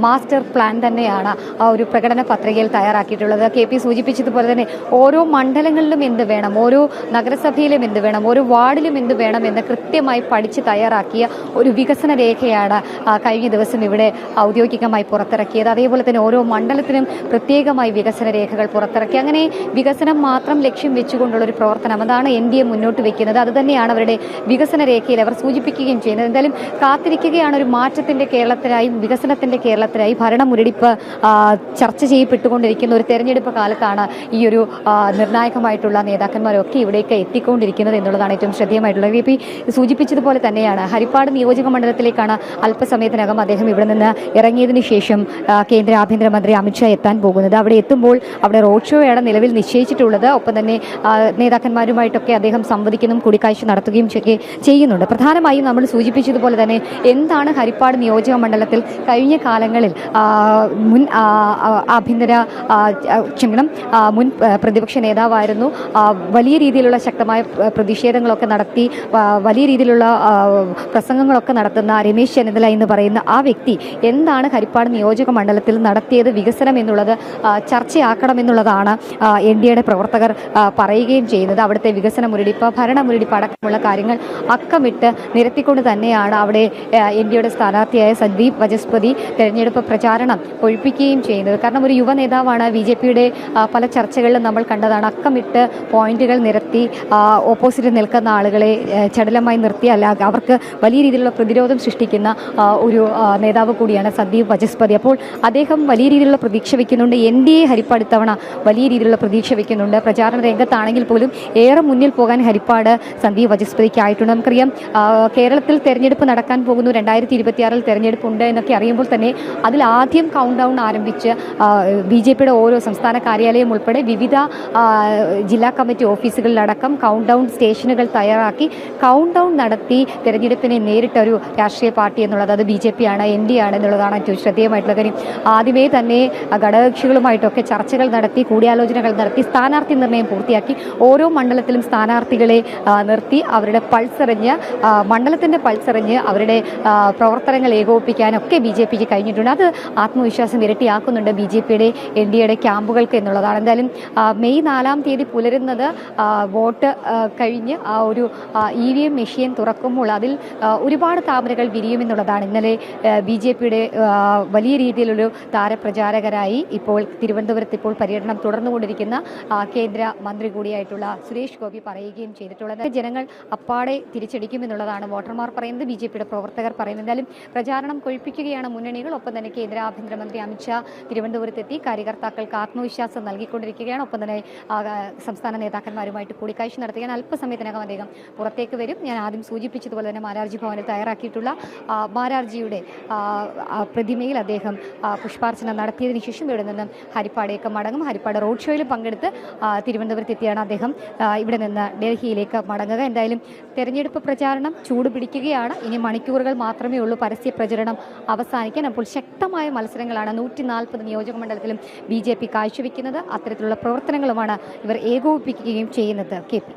മാസ്റ്റർ പ്ലാൻ തന്നെയാണ് ആ ഒരു പ്രകടന പത്രികയിൽ തയ്യാറാക്കിയിട്ടുള്ളത്. കെ പി സൂചിപ്പിച്ചതുപോലെ തന്നെ ഓരോ മണ്ഡലങ്ങളിലും എന്ത് വേണം, ഓരോ നഗരസഭയിലും എന്ത് വേണം, ഓരോ വാർഡിലും എന്ത് വേണം എന്ന് കൃത്യമായി പഠിച്ച് തയ്യാറാക്കിയ ഒരു വികസന രേഖയാണ് കഴിഞ്ഞ ദിവസം ഇവിടെ ഔദ്യോഗികമായി പുറത്തിറക്കിയത്. അതേപോലെ തന്നെ ഓരോ മണ്ഡലത്തിനും പ്രത്യേകമായി വികസന രേഖകൾ പുറത്തിറക്കി. അങ്ങനെ വികസനം മാത്രം ലക്ഷ്യം വെച്ചുകൊണ്ടുള്ള ഒരു പ്രവർത്തനം, അതാണ് എൻ.ഡി.എ മുന്നോട്ട് വെക്കുന്നത്. അതുതന്നെയാണ് അവരുടെ വികസന രേഖയിൽ അവർ സൂചിപ്പിക്കുകയും ചെയ്യുന്നത്. എന്തായാലും കാത്തിരിക്കുകയാണ് ഒരു മാറ്റത്തിന്റെ കേരളത്തിനായി, വികസനത്തിന്റെ കേരളത്തിനായി. ഭരണമുരടിപ്പ് ചർച്ച ചെയ്യപ്പെട്ടുകൊണ്ടിരിക്കുന്ന ഒരു തെരഞ്ഞെടുപ്പ് കാലത്താണ് ഈ ഒരു നിർണായകമായിട്ടുള്ള നേതാക്കന്മാരൊക്കെ ഇവിടേക്ക് എത്തിക്കൊണ്ടിരിക്കുന്നത് എന്നുള്ളതാണ് ഏറ്റവും ശ്രദ്ധേയമായിട്ടുള്ളത്. ഇപ്പം സൂചിപ്പിച്ചതുപോലെ തന്നെയാണ് ഹരിപ്പാട് നിയോജക മണ്ഡലത്തിലേക്കാണ് അല്പസമയത്തിനകം അദ്ദേഹം ഇവിടെ നിന്ന് ഇറങ്ങിയതിനു ശേഷം കേന്ദ്ര ആഭ്യന്തരമന്ത്രി അമിത്ഷാ എത്താൻ പോകുന്നത്. അവിടെ എത്തുമ്പോൾ അവിടെ റോഡ് ഷോയാണ് നിലവിൽ നിശ്ചയിച്ചിട്ടുള്ളത്. ഒപ്പം തന്നെ നേതാക്കന്മാരുമായിട്ടൊക്കെ അദ്ദേഹം സംവദിക്കുന്നതും കൂടിക്കാഴ്ച നടത്തുകയും ചെയ്യുന്നുണ്ട്. പ്രധാനമായും നമ്മൾ സൂചിപ്പിച്ചതുപോലെ തന്നെ എന്താണ് ഹരിപ്പാട് നിയോജക മണ്ഡലത്തിൽ കഴിഞ്ഞ കാലങ്ങളിൽ മുൻ മുൻ പ്രതിപക്ഷ നേതാവായിരുന്നു, വലിയ രീതിയിലുള്ള ശക്തമായ പ്രതിഷേധങ്ങളൊക്കെ നടത്തി വലിയ രീതിയിലുള്ള പ്രസംഗങ്ങളൊക്കെ നടത്തുന്ന രമേശ് ചെന്നിത്തല എന്ന് പറയുന്ന ആ വ്യക്തി എന്താണ് ഹരിപ്പാട് നിയോജക മണ്ഡലത്തിൽ നടത്തിയത് വികസനം എന്നുള്ളത് ചർച്ചയാക്കണമെന്നുള്ളതാണ് എൻ.ഡി.എയുടെ പ്രവർത്തകർ പറയുകയും ചെയ്യുന്നത്. അവിടുത്തെ വികസന മുരടിപ്പ്, ഭരണ മുരടിപ്പ് അടക്കമുള്ള കാര്യങ്ങൾ അക്കമിട്ട് നിരത്തിക്കൊണ്ട് തന്നെയാണ് അവിടെ എൻ.ഡി.എയുടെ സ്ഥാനാർത്ഥിയായ സന്ദീപ് വചസ്പതി തെരഞ്ഞെടുപ്പ് പ്രചാരണം ഒഴിപ്പിക്കുകയും ചെയ്യുന്നത്. കാരണം ഒരു യുവ നേതാവാണ്. ബി.ജെ.പിയുടെ പല ചർച്ചകളിലും നമ്മൾ കണ്ടതാണ്, അക്കമിട്ട് പോയിന്റുകൾ നിരത്തി ഓപ്പോസിറ്റ് നിൽക്കുന്ന ആളുകളെ ചടുലമായി നിർത്തി അല്ല അവർക്ക് വലിയ രീതിയിലുള്ള പ്രതിരോധം സൃഷ്ടിക്കുന്ന ഒരു നേതാവ് കൂടിയാണ് സന്ദീപ് വചസ്പതി. അപ്പോൾ അദ്ദേഹം വലിയ രീതിയിലുള്ള പ്രതീക്ഷ വയ്ക്കുന്നുണ്ട്. എൻ.ഡി.എ ഹരിപ്പാട് ഇത്തവണ വലിയ രീതിയിലുള്ള പ്രതീക്ഷ വയ്ക്കുന്നുണ്ട്. പ്രചാരണ രംഗത്താണെങ്കിൽ പോലും ഏറെ മുന്നിൽ പോകാൻ ഹരിപ്പാട് സന്ദീപ് വചസ്പതിക്കായിട്ടുണ്ട്. നമുക്കറിയാം കേരളത്തിൽ തെരഞ്ഞെടുപ്പ് നടക്കാൻ പോകുന്നു, 2026 തെരഞ്ഞെടുപ്പ് ഉണ്ട് എന്നൊക്കെ അറിയുമ്പോൾ തന്നെ അതിൽ ആദ്യം കൗണ്ട് ഡൗൺ ആരംഭിച്ച് ബി.ജെ.പിയുടെ ഓരോ സംസ്ഥാന കാര്യാലയം ഉൾപ്പെടെ വിവിധ ജില്ലാ കമ്മിറ്റി ഓഫീസുകളിലടക്കം കൗണ്ട് ഡൗൺ സ്റ്റേഷനുകൾ തയ്യാറാക്കി കൗണ്ട് ഡൗൺ നടത്തി തെരഞ്ഞെടുപ്പിനെ നേരിട്ട ഒരു രാഷ്ട്രീയ പാർട്ടി എന്നുള്ളത് അത് ബി.ജെ.പി ആണ്, എൻ.ഡി.എ ആണ് എന്നുള്ളതാണ് ഏറ്റവും ശ്രദ്ധേയമായിട്ടുള്ള കാര്യം. ആദ്യമേ തന്നെ ഘടകകക്ഷികളുമായിട്ടൊക്കെ ചർച്ചകൾ നടത്തി, കൂടിയാലോചനകൾ നടത്തി, സ്ഥാനാർത്ഥി നിർണ്ണയം പൂർത്തിയാക്കി ഓരോ മണ്ഡലത്തിലും സ്ഥാനാർത്ഥികളെ നിർത്തി അവരുടെ പൾസറിഞ്ഞ് മണ്ഡലത്തിൻ്റെ പൾസറിഞ്ഞ് അവരുടെ പ്രവർത്തനങ്ങൾ ഏകോപിപ്പിക്കാനൊക്കെ ബി.ജെ.പിക്ക് കഴിഞ്ഞിട്ടുണ്ട്. അത് ആത്മവിശ്വാസം ഇരട്ടിയാക്കുന്നുണ്ട് ബി.ജെ.പിയുടെ എൻ.ഡി.എയുടെ ക്യാമ്പുകൾക്ക് എന്നുള്ളതാണ്. എന്തായാലും മെയ് 4-ാം തീയതി പുലരുന്നത് വോട്ട് കഴിഞ്ഞ് ആ ഒരു EVM മെഷീൻ തുറക്കുമ്പോൾ അതിൽ ഒരുപാട് താമരകൾ വിരിയുമെന്നുള്ളതാണ്. ഇന്നലെ ബി.ജെ.പിയുടെ വലിയ രീതിയിലൊരു താരപ്രചാരകരായി ഇപ്പോൾ തിരുവനന്തപുരത്ത് ഇപ്പോൾ പര്യടനം തുടർന്നുകൊണ്ടിരിക്കുന്ന കേന്ദ്ര മന്ത്രി കൂടിയായിട്ടുള്ള സുരേഷ് ഗോപി പറയുകയും ചെയ്തിട്ടുള്ളത്. ജനങ്ങൾ അപ്പാടെ തിരിച്ചടിക്കുമെന്നുള്ളതാണ് വോട്ടർമാർ പറയുന്നത്, ബി.ജെ.പിയുടെ പ്രവർത്തകർ പറയുന്നത്. എന്തായാലും പ്രചാരണം കൊഴിപ്പിക്കുകയാണ് മുന്നണികൾ. ഒപ്പം തന്നെ കേന്ദ്ര ആഭ്യന്തരമന്ത്രി അമിത്ഷാ തിരുവനന്തപുരത്തെത്തി കാര്യകർത്താക്കൾക്ക് ആത്മവിശ്വാസം നൽകിക്കൊണ്ടിരിക്കുകയാണ്. ഒപ്പം തന്നെ സംസ്ഥാന നേതാക്കന്മാരുമായിട്ട് കൂടിക്കാഴ്ച നടത്തുകയാണ്. അല്പസമയത്തിനകം അദ്ദേഹം പുറത്തേക്ക് വരും. ഞാൻ ആദ്യം സൂചിപ്പിച്ചതുപോലെ തന്നെ മാരാർജി ഭവനിൽ തയ്യാറാക്കിയിട്ടുള്ള മാരാർജിയുടെ പ്രതിമയിൽ അദ്ദേഹം പുഷ്പാർച്ചന നടത്തിയതിനു ശേഷം ഇവിടെ നിന്നും ഹരിപ്പാടേക്ക് മടങ്ങും. ഹരിപ്പാട് റോഡ് ഷോയിൽ പങ്കെടുത്ത് തിരുവനന്തപുരത്തെത്തിയാണ് അദ്ദേഹം ഇവിടെ നിന്ന് ഡൽഹിയിലേക്ക് മടങ്ങുക. എന്തായാലും തെരഞ്ഞെടുപ്പ് പ്രചാരണം ചൂടുപിടിക്കുകയാണ്. ഇനി മണിക്കൂറുകൾ മാത്രമേ ഉള്ളൂ പരസ്യ പ്രചരണം അവസാനിക്കാൻ. അപ്പോൾ ശക്തമായ മത്സരങ്ങളാണ് 140 നിയോജക മണ്ഡലത്തിലും ബി.ജെ.പി കാഴ്ചവെക്കുന്നത്. അത്തരത്തിലുള്ള പ്രവർത്തനങ്ങളുമാണ് ഇവർ ഏകോപിപ്പിക്കുകയും ചെയ്യുന്നത്. കെ പി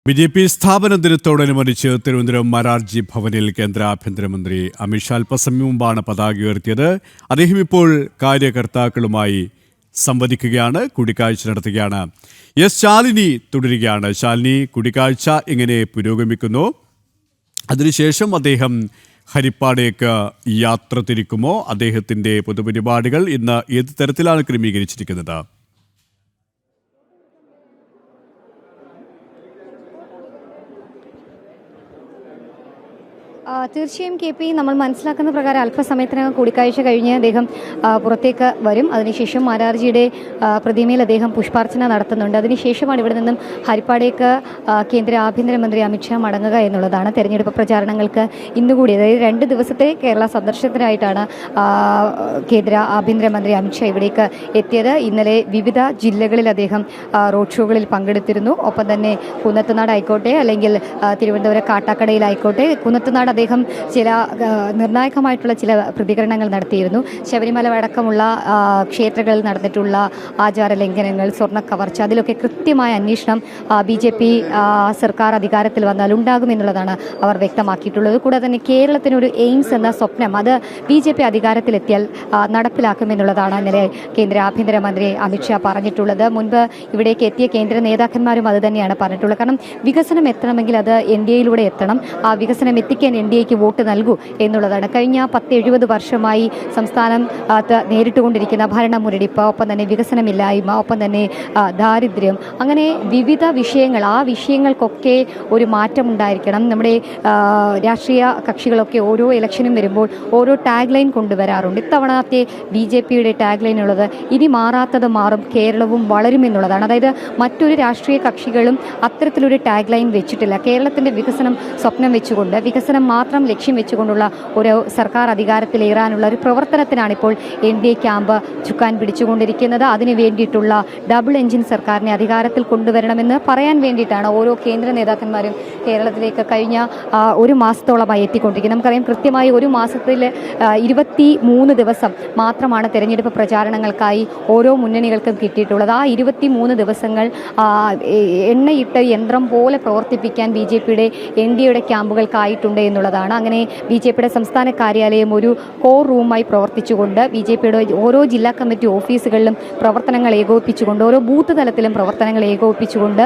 BJP സ്ഥാപന ദിനത്തോടനുബന്ധിച്ച് തിരുവനന്തപുരം മാരാർജി ഭവനിൽ കേന്ദ്ര ആഭ്യന്തരമന്ത്രി അമിത്ഷാ അല്പസമയം മുമ്പാണ് പതാക ഉയർത്തിയത്. അദ്ദേഹം ഇപ്പോൾ കാര്യകർത്താക്കളുമായി സംവദിക്കുകയാണ്, കൂടിക്കാഴ്ച നടത്തുകയാണ്. ശാലിനി തുടരുകയാണ്. ശാലിനി, കൂടിക്കാഴ്ച എങ്ങനെ പുരോഗമിക്കുന്നു? അതിനുശേഷം അദ്ദേഹം ഹരിപ്പാടേക്ക് യാത്ര തിരിക്കുമോ? അദ്ദേഹത്തിൻ്റെ പൊതുപരിപാടികൾ ഇന്ന് ഏത് തരത്തിലാണ് ക്രമീകരിച്ചിരിക്കുന്നത്? തീർച്ചയായും KP, നമ്മൾ മനസ്സിലാക്കുന്ന പ്രകാരം അല്പസമയത്തിനകം കൂടിക്കാഴ്ച കഴിഞ്ഞ് അദ്ദേഹം പുറത്തേക്ക് വരും. അതിനുശേഷം മാരാർജിയുടെ പ്രതിമയിൽ അദ്ദേഹം പുഷ്പാർച്ചന നടത്തുന്നുണ്ട്. അതിനുശേഷമാണ് ഇവിടെ നിന്നും ഹരിപ്പാടേക്ക് കേന്ദ്ര ആഭ്യന്തരമന്ത്രി അമിത്ഷാ മടങ്ങുക എന്നുള്ളതാണ്. തെരഞ്ഞെടുപ്പ് പ്രചാരണങ്ങൾക്ക് ഇന്നുകൂടി, അതായത് 2 ദിവസത്തെ കേരള സന്ദർശനത്തിനായിട്ടാണ് കേന്ദ്ര ആഭ്യന്തരമന്ത്രി അമിത്ഷാ ഇവിടേക്ക് എത്തിയത്. ഇന്നലെ വിവിധ ജില്ലകളിൽ അദ്ദേഹം റോഡ് ഷോകളിൽ പങ്കെടുത്തിരുന്നു. ഒപ്പം തന്നെ കുന്നത്തുനാട് ആയിക്കോട്ടെ, അല്ലെങ്കിൽ തിരുവനന്തപുരം കാട്ടാക്കടയിലായിക്കോട്ടെ, കുന്നത്തുനാട് അദ്ദേഹം ചില നിർണായകമായിട്ടുള്ള ചില പ്രതികരണങ്ങൾ നടത്തിയിരുന്നു. ശബരിമല അടക്കമുള്ള ക്ഷേത്രങ്ങളിൽ നടന്നിട്ടുള്ള ആചാര ലംഘനങ്ങൾ, സ്വർണ്ണ കവർച്ച, അതിലൊക്കെ കൃത്യമായ അന്വേഷണം BJP സർക്കാർ അധികാരത്തിൽ വന്നാൽ ഉണ്ടാകുമെന്നുള്ളതാണ് അവർ വ്യക്തമാക്കിയിട്ടുള്ളത്. കൂടാതെ തന്നെ കേരളത്തിനൊരു എയിംസ് എന്ന സ്വപ്നം അത് BJP അധികാരത്തിലെത്തിയാൽ നടപ്പിലാക്കുമെന്നുള്ളതാണ് ഇന്നലെ കേന്ദ്ര ആഭ്യന്തരമന്ത്രി അമിത്ഷാ പറഞ്ഞിട്ടുള്ളത്. മുൻപ് ഇവിടേക്ക് എത്തിയ കേന്ദ്ര നേതാക്കന്മാരും അത് തന്നെയാണ് പറഞ്ഞിട്ടുള്ളത്. കാരണം വികസനം എത്തണമെങ്കിൽ അത് NDAയിലൂടെ എത്തണം. ആ വികസനം എത്തിക്കാൻ NDAയ്ക്ക് വോട്ട് നൽകൂ എന്നുള്ളതാണ്. കഴിഞ്ഞ 10-70 വർഷമായി സംസ്ഥാനം നേരിട്ടുകൊണ്ടിരിക്കുന്ന ഭരണമുരടിപ്പ്, ഒപ്പം തന്നെ വികസനമില്ലായ്മ, ഒപ്പം തന്നെ ദാരിദ്ര്യം, അങ്ങനെ വിവിധ വിഷയങ്ങൾ, ആ വിഷയങ്ങൾക്കൊക്കെ ഒരു മാറ്റമുണ്ടായിരിക്കണം. നമ്മുടെ രാഷ്ട്രീയ കക്ഷികളൊക്കെ ഓരോ ഇലക്ഷനും വരുമ്പോൾ ഓരോ ടാഗ് ലൈൻ കൊണ്ടുവരാറുണ്ട്. ഇത്തവണത്തെ BJPയുടെ ടാഗ് ലൈൻ ഉള്ളത് ഇനി മാറാത്തത് മാറും, കേരളവും വളരുമെന്നുള്ളതാണ്. അതായത് മറ്റൊരു രാഷ്ട്രീയ കക്ഷികളും അത്തരത്തിലൊരു ടാഗ് ലൈൻ വെച്ചിട്ടില്ല. കേരളത്തിൻ്റെ വികസനം സ്വപ്നം വെച്ചുകൊണ്ട്, വികസനം മാത്രം ലക്ഷ്യം വെച്ചുകൊണ്ടുള്ള ഒരു സർക്കാർ അധികാരത്തിലേറാനുള്ള ഒരു പ്രവർത്തനത്തിനാണിപ്പോൾ NDA ക്യാമ്പ് ചുക്കാൻ പിടിച്ചുകൊണ്ടിരിക്കുന്നത്. അതിനു വേണ്ടിയിട്ടുള്ള ഡബിൾ എഞ്ചിൻ സർക്കാരിനെ അധികാരത്തിൽ കൊണ്ടുവരണമെന്ന് പറയാൻ വേണ്ടിയിട്ടാണ് ഓരോ കേന്ദ്ര നേതാക്കന്മാരും കേരളത്തിലേക്ക് കഴിഞ്ഞ 1 മാസത്തോളമായി എത്തിക്കൊണ്ടിരിക്കുന്നത്. നമുക്കറിയാം, കൃത്യമായി 1 മാസത്തിൽ 23 ദിവസം മാത്രമാണ് തെരഞ്ഞെടുപ്പ് പ്രചാരണങ്ങൾക്കായി ഓരോ മുന്നണികൾക്കും കിട്ടിയിട്ടുള്ളത്. ആ 23 ദിവസങ്ങൾ എണ്ണയിട്ട യന്ത്രം പോലെ പ്രവർത്തിപ്പിക്കാൻ BJPയുടെ NDAയുടെ ക്യാമ്പുകൾക്കായിട്ടുണ്ട് എന്നുള്ളതാണ്. അങ്ങനെ BJPയുടെ സംസ്ഥാന കാര്യാലയം ഒരു കോർ റൂമായി പ്രവർത്തിച്ചുകൊണ്ട്, BJPയുടെ ഓരോ ജില്ലാ കമ്മിറ്റി ഓഫീസുകളിലും പ്രവർത്തനങ്ങൾ ഏകോപിപ്പിച്ചുകൊണ്ട്, ഓരോ ബൂത്ത് തലത്തിലും പ്രവർത്തനങ്ങൾ ഏകോപിപ്പിച്ചുകൊണ്ട്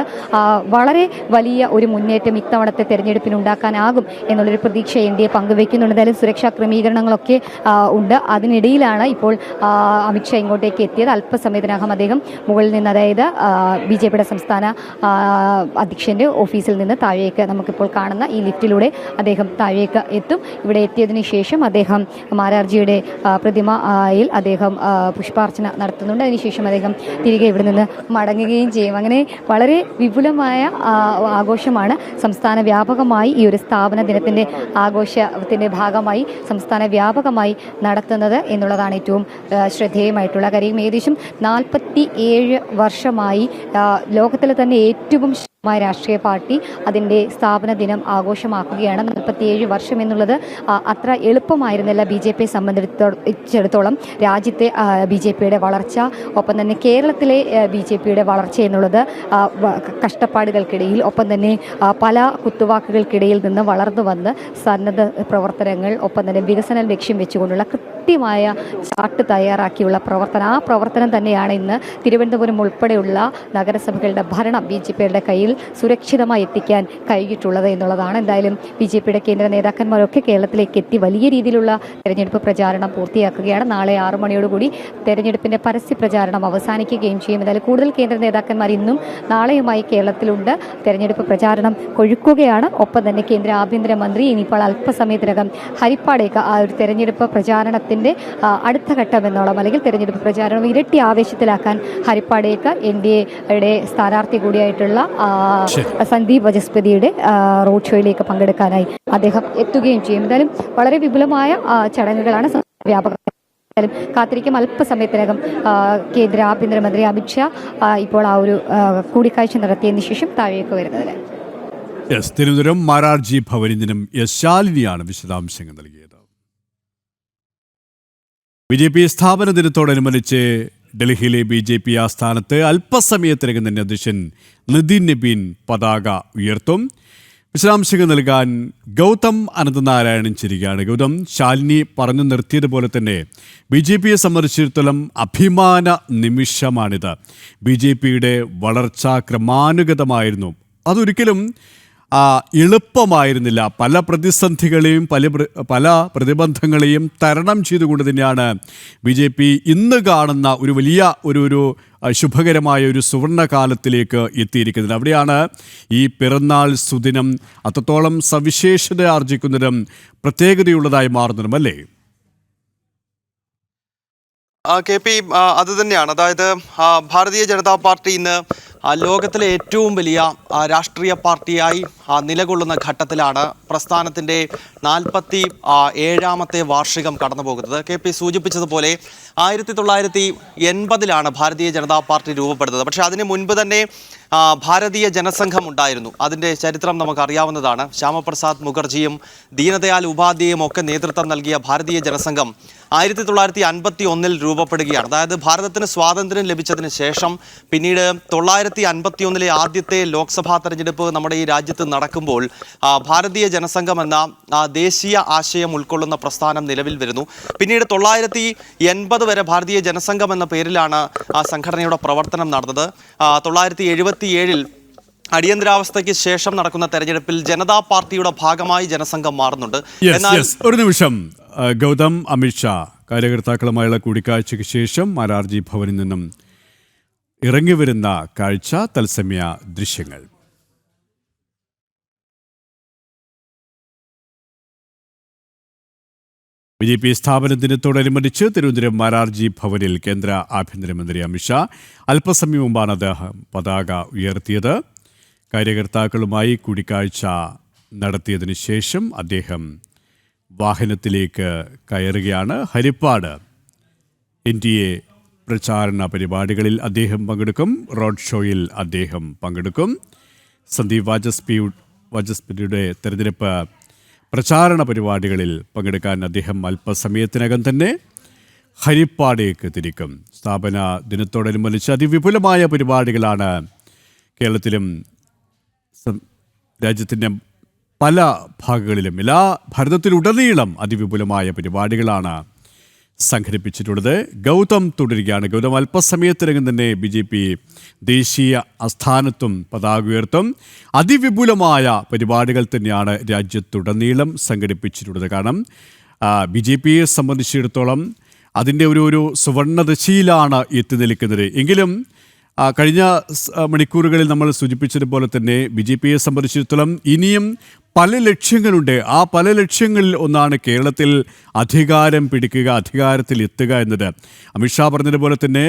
വളരെ വലിയ ഒരു മുന്നേറ്റം ഇത്തവണത്തെ തെരഞ്ഞെടുപ്പിനുണ്ടാക്കാനാകും എന്നുള്ളൊരു പ്രതീക്ഷ NDA പങ്കുവയ്ക്കുന്നുണ്ട്. എന്തായാലും സുരക്ഷാ ക്രമീകരണങ്ങളൊക്കെ ഉണ്ട്. അതിനിടയിലാണ് ഇപ്പോൾ അമിത്ഷാ ഇങ്ങോട്ടേക്ക് എത്തിയത്. അല്പസമയത്തിനകം അദ്ദേഹം മുകളിൽ നിന്ന്, അതായത് BJPയുടെ സംസ്ഥാന അധ്യക്ഷൻ്റെ ഓഫീസിൽ നിന്ന് താഴേക്ക്, നമുക്കിപ്പോൾ കാണുന്ന ഈ ലിഫ്റ്റിലൂടെ അദ്ദേഹം താഴേക്ക് എത്തും. ഇവിടെ എത്തിയതിനു ശേഷം അദ്ദേഹം മാരാർജിയുടെ പ്രതിമയിൽ അദ്ദേഹം പുഷ്പാർച്ചന നടത്തുന്നുണ്ട്. അതിനുശേഷം അദ്ദേഹം തിരികെ ഇവിടെ നിന്ന് മടങ്ങുകയും ചെയ്യും. അങ്ങനെ വളരെ വിപുലമായ ആഘോഷമാണ് സംസ്ഥാന വ്യാപകമായി ഈ ഒരു സ്ഥാപന ദിനത്തിൻ്റെ ആഘോഷത്തിൻ്റെ ഭാഗമായി സംസ്ഥാന വ്യാപകമായി നടത്തുന്നത് എന്നുള്ളതാണ് ഏറ്റവും ശ്രദ്ധേയമായിട്ടുള്ള കാര്യം. ഏകദേശം 47 വർഷമായി ലോകത്തിലെ തന്നെ ഏറ്റവും രാഷ്ട്രീയ പാർട്ടി അതിൻ്റെ സ്ഥാപന ദിനം ആഘോഷമാക്കുകയാണ്. 47 വർഷം എന്നുള്ളത് അത്ര എളുപ്പമായിരുന്നില്ല BJPയെ സംബന്ധിച്ചിടത്തോളം. രാജ്യത്തെ BJPയുടെ വളർച്ച, ഒപ്പം തന്നെ കേരളത്തിലെ BJPയുടെ വളർച്ച എന്നുള്ളത് കഷ്ടപ്പാടുകൾക്കിടയിൽ, ഒപ്പം തന്നെ പല കുത്തുവാക്കുകൾക്കിടയിൽ നിന്ന് വളർന്നു വന്ന് സന്നദ്ധ പ്രവർത്തനങ്ങൾ, ഒപ്പം തന്നെ വികസനം ലക്ഷ്യം വെച്ചുകൊണ്ടുള്ള കൃത്യമായ ചാർട്ട് തയ്യാറാക്കിയുള്ള പ്രവർത്തനം, ആ പ്രവർത്തനം തന്നെയാണ് ഇന്ന് തിരുവനന്തപുരം ഉൾപ്പെടെയുള്ള നഗരസഭകളുടെ ഭരണം BJPയുടെ കയ്യിൽ സുരക്ഷിതമായി എത്തിക്കാൻ കഴിഞ്ഞിട്ടുള്ളത് എന്നുള്ളതാണ്. എന്തായാലും BJPയുടെ കേന്ദ്ര നേതാക്കന്മാരൊക്കെ കേരളത്തിലേക്ക് എത്തി വലിയ രീതിയിലുള്ള തെരഞ്ഞെടുപ്പ് പ്രചാരണം പൂർത്തിയാക്കുകയാണ്. നാളെ 6 മണിയോടുകൂടി തെരഞ്ഞെടുപ്പിൻ്റെ പരസ്യ പ്രചാരണം അവസാനിക്കുകയും ചെയ്യും. എന്തായാലും കൂടുതൽ കേന്ദ്ര നേതാക്കന്മാർ ഇന്നും നാളെയുമായി കേരളത്തിലുണ്ട്. തെരഞ്ഞെടുപ്പ് പ്രചാരണം കൊഴുക്കുകയാണ്. ഒപ്പം തന്നെ കേന്ദ്ര ആഭ്യന്തരമന്ത്രി ഇനിയിപ്പോൾ അല്പസമയത്തിനകം ഹരിപ്പാടേക്ക് ആ ഒരു തെരഞ്ഞെടുപ്പ് പ്രചാരണത്തിൻ്റെ അടുത്ത ഘട്ടം എന്നോളം, അല്ലെങ്കിൽ തെരഞ്ഞെടുപ്പ് പ്രചാരണം ഇരട്ടി ആവേശത്തിലാക്കാൻ ഹരിപ്പാടേക്ക് NDAയുടെ സ്ഥാനാർത്ഥി കൂടിയായിട്ടുള്ള സന്ദീപ് വചസ്പതിയുടെ റോഡ് ഷോയിലേക്ക് പങ്കെടുക്കാനായി അദ്ദേഹം എത്തുകയും ചെയ്യും. എന്തായാലും വളരെ വിപുലമായ ചടങ്ങുകളാണ് വ്യാപക. കാത്തിരിക്കും. അല്പസമയത്തിനകം കേന്ദ്ര ആഭ്യന്തരമന്ത്രി അമിത്ഷാ ഇപ്പോൾ ആ ഒരു കൂടിക്കാഴ്ച നടത്തിയതിനു ശേഷം താഴേക്ക് വരുന്നതിന്. തിരുവനന്തപുരം മാരാർജി ഭവനിൽ നിന്നും ശാലിനിയാണ് വിശദാംശങ്ങൾ നൽകിയത്. BJP സ്ഥാപന ദിനത്തോടനുബന്ധിച്ച് ഡൽഹിയിലെ BJP ആസ്ഥാനത്ത് അല്പസമയത്തിനകം തന്നെ അധ്യക്ഷൻ നിതിൻ നബീൻ പതാക ഉയർത്തും. വിശദാംശങ്ങൾ നൽകാൻ ഗൗതം അനന്തനാരായണൻ ചിരിക്കുകയാണ്. ഗൗതം, ശാലിനി പറഞ്ഞു നിർത്തിയതുപോലെ തന്നെ BJPയെ സംബന്ധിച്ചിടത്തോളം അഭിമാന നിമിഷമാണിത്. BJPയുടെ വളർച്ച ക്രമാനുഗതമായിരുന്നു. അതൊരിക്കലും എളുപ്പമായിരുന്നില്ല. പല പ്രതിസന്ധികളെയും പല പ്രതിബന്ധങ്ങളെയും തരണം ചെയ്തുകൊണ്ട് തന്നെയാണ് BJP ഇന്ന് കാണുന്ന ഒരു വലിയ ഒരു ശുഭകരമായ ഒരു സുവർണകാലത്തിലേക്ക് എത്തിയിരിക്കുന്നത്. അവിടെയാണ് ഈ പിറന്നാൾ സുദിനം അത്രത്തോളം സവിശേഷത ആർജിക്കുന്നതും പ്രത്യേകതയുള്ളതായി മാറുന്നതും, അല്ലേ? KP, അത് തന്നെയാണ്. അതായത് ഭാരതീയ ജനതാ പാർട്ടി ഇന്ന് ലോകത്തിലെ ഏറ്റവും വലിയ രാഷ്ട്രീയ പാർട്ടിയായി നിലകൊള്ളുന്ന ഘട്ടത്തിലാണ് പ്രസ്ഥാനത്തിൻ്റെ 47ാമത്തെ വാർഷികം കടന്നു പോകുന്നത്. KP സൂചിപ്പിച്ചതുപോലെ 1980-ലാണ് ഭാരതീയ ജനതാ പാർട്ടി രൂപപ്പെടുന്നത്. പക്ഷേ അതിന് മുൻപ് തന്നെ ഭാരതീയ ജനസംഘം ഉണ്ടായിരുന്നു. അതിൻ്റെ ചരിത്രം നമുക്കറിയാവുന്നതാണ്. ശ്യാമപ്രസാദ് മുഖർജിയും ദീനദയാൽ ഉപാധ്യായും ഒക്കെ നേതൃത്വം നൽകിയ ഭാരതീയ ജനസംഘം 1951 രൂപപ്പെടുകയാണ്. അതായത് ഭാരതത്തിന് സ്വാതന്ത്ര്യം ലഭിച്ചതിന് ശേഷം പിന്നീട് 1951 ആദ്യത്തെ ലോക്സഭാ തെരഞ്ഞെടുപ്പ് നമ്മുടെ ഈ രാജ്യത്ത് നടക്കുമ്പോൾ ഭാരതീയ ജനസംഘം എന്ന ദേശീയ ആശയം ഉൾക്കൊള്ളുന്ന പ്രസ്ഥാനം നിലവിൽ വരുന്നു. പിന്നീട് 1980 വരെ ഭാരതീയ ജനസംഘം എന്ന പേരിലാണ് ആ സംഘടനയുടെ പ്രവർത്തനം നടന്നത്. 1977 അടിയന്തരാവസ്ഥയ്ക്ക് ശേഷം നടക്കുന്ന തെരഞ്ഞെടുപ്പിൽ ജനതാ പാർട്ടിയുടെ ഭാഗമായി ജനസംഘം മാറുന്നുണ്ട്. എന്നാൽ ഒരു നിമിഷം ഗൗതം, അമിത്ഷാ കാര്യകർത്താക്കളുമായുള്ള കൂടിക്കാഴ്ചയ്ക്ക് ശേഷം മാരാർജി ഭവനിൽ നിന്നും ഇറങ്ങി വരുന്ന കാഴ്ച, തത്സമയ ദൃശ്യങ്ങൾ. BJP സ്ഥാപന ദിനത്തോടനുബന്ധിച്ച് തിരുവനന്തപുരം മാരാർജി ഭവനിൽ കേന്ദ്ര ആഭ്യന്തരമന്ത്രി അമിത്ഷാ അല്പസമയം മുമ്പാണ് അദ്ദേഹം പതാക ഉയർത്തിയത്. കാര്യകർത്താക്കളുമായി കൂടിക്കാഴ്ച നടത്തിയതിനു ശേഷം അദ്ദേഹം വാഹനത്തിലേക്ക് കയറുകയാണ്. ഹരിപ്പാട് NDA പ്രചാരണ പരിപാടികളിൽ അദ്ദേഹം പങ്കെടുക്കും. റോഡ് ഷോയിൽ അദ്ദേഹം പങ്കെടുക്കും. സന്ദീപ് വാചസ്പതിയുടെ തെരഞ്ഞെടുപ്പ് പ്രചാരണ പരിപാടികളിൽ പങ്കെടുക്കാൻ അദ്ദേഹം അല്പസമയത്തിനകം തന്നെ ഹരിപ്പാടേക്ക് തിരിക്കും. സ്ഥാപന ദിനത്തോടനുബന്ധിച്ച് അതിവിപുലമായ പരിപാടികളാണ് കേരളത്തിലും രാജ്യത്തിൻ്റെ പല ഭാഗങ്ങളിലും ഭാരതത്തിലുടനീളം അതിവിപുലമായ പരിപാടികളാണ് സംഘടിപ്പിച്ചിട്ടുള്ളത്. ഗൗതം തുടരുകയാണ്. ഗൗതം, അല്പസമയത്തിനകം തന്നെ BJP ദേശീയ ആസ്ഥാനത്തും പതാക ഉയർത്തും. അതിവിപുലമായ പരിപാടികൾ തന്നെയാണ് രാജ്യത്തുടനീളം സംഘടിപ്പിച്ചിട്ടുള്ളത്. കാരണം BJPയെ സംബന്ധിച്ചിടത്തോളം അതിൻ്റെ ഒരു സുവർണദശയിലാണ് എത്തി നിൽക്കുന്നത്. എങ്കിലും കഴിഞ്ഞ മണിക്കൂറുകളിൽ നമ്മൾ സൂചിപ്പിച്ചതുപോലെ തന്നെ BJPയെ സംബന്ധിച്ചിടത്തോളം ഇനിയും പല ലക്ഷ്യങ്ങളുണ്ട്. ആ പല ലക്ഷ്യങ്ങളിൽ ഒന്നാണ് കേരളത്തിൽ അധികാരം പിടിക്കുക, അധികാരത്തിൽ എത്തുക എന്നത്. അമിത്ഷാ പറഞ്ഞതുപോലെ തന്നെ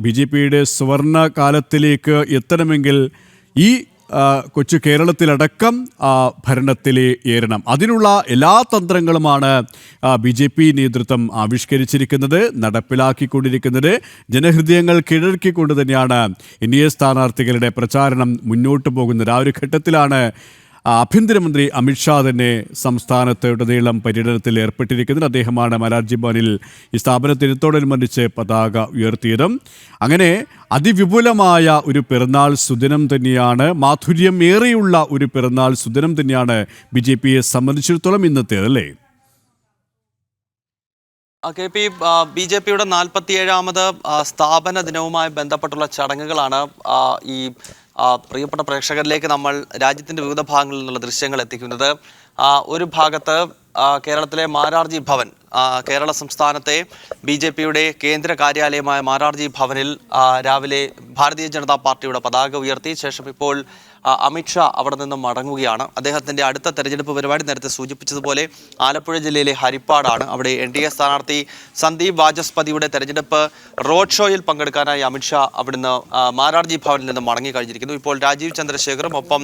BJPയുടെ സുവർണ കാലത്തിലേക്ക് എത്തണമെങ്കിൽ ഈ കൊച്ചു കേരളത്തിലടക്കം ഭരണത്തിലേറണം. അതിനുള്ള എല്ലാ തന്ത്രങ്ങളുമാണ് BJP നേതൃത്വം ആവിഷ്കരിച്ചിരിക്കുന്നത്, നടപ്പിലാക്കിക്കൊണ്ടിരിക്കുന്നത്. ജനഹൃദയങ്ങൾ കീഴടക്കിക്കൊണ്ട് തന്നെയാണ് NDA സ്ഥാനാർത്ഥികളുടെ പ്രചാരണം മുന്നോട്ട് പോകുന്നത്. ആ ഒരു ഘട്ടത്തിലാണ് ആഭ്യന്തരമന്ത്രി അമിത്ഷാ തന്നെ സംസ്ഥാനത്തുടനീളം പര്യടനത്തിൽ ഏർപ്പെട്ടിരിക്കുന്നത്. അദ്ദേഹമാണ് മാരാർജി ഭവനിൽ ഈ സ്ഥാപന ദിനത്തോടനുബന്ധിച്ച് പതാക ഉയർത്തിയതും. അങ്ങനെ അതിവിപുലമായ ഒരു പിറന്നാൾ സുദിനം തന്നെയാണ്, മാധുര്യമേറെയുള്ള ഒരു പിറന്നാൾ സുദിനം തന്നെയാണ് BJPയെ സംബന്ധിച്ചിടത്തോളം ഇന്നത്തേത്, അല്ലേ? KP, BJPയുടെ 47ാമത് സ്ഥാപന ദിനവുമായി ബന്ധപ്പെട്ടുള്ള ചടങ്ങുകളാണ് ഈ പ്രിയപ്പെട്ട പ്രേക്ഷകരിലേക്ക് നമ്മൾ രാജ്യത്തിൻ്റെ വിവിധ ഭാഗങ്ങളിൽ നിന്നുള്ള ദൃശ്യങ്ങൾ എത്തിക്കുന്നത്. ഒരു ഭാഗത്ത് കേരളത്തിലെ മാരാർജി ഭവൻ, കേരള സംസ്ഥാനത്തെ BJPയുടെ കേന്ദ്ര കാര്യാലയമായ മാരാർജി ഭവനിൽ രാവിലെ ഭാരതീയ ജനതാ പാർട്ടിയുടെ പതാക ഉയർത്തി ശേഷം ഇപ്പോൾ അമിത്ഷാ അവിടെ നിന്നും മടങ്ങുകയാണ്. അദ്ദേഹത്തിൻ്റെ അടുത്ത തെരഞ്ഞെടുപ്പ് പരിപാടി നേരത്തെ സൂചിപ്പിച്ചതുപോലെ ആലപ്പുഴ ജില്ലയിലെ ഹരിപ്പാടാണ്. അവിടെ NDA സ്ഥാനാർത്ഥി സന്ദീപ് വാചസ്പതിയുടെ തെരഞ്ഞെടുപ്പ് റോഡ് ഷോയിൽ പങ്കെടുക്കാനായി അമിത്ഷാ അവിടുന്ന് മാരാർജി ഭവനിൽ നിന്ന് മടങ്ങി കഴിഞ്ഞിരിക്കുന്നു. ഇപ്പോൾ രാജീവ് ചന്ദ്രശേഖറും ഒപ്പം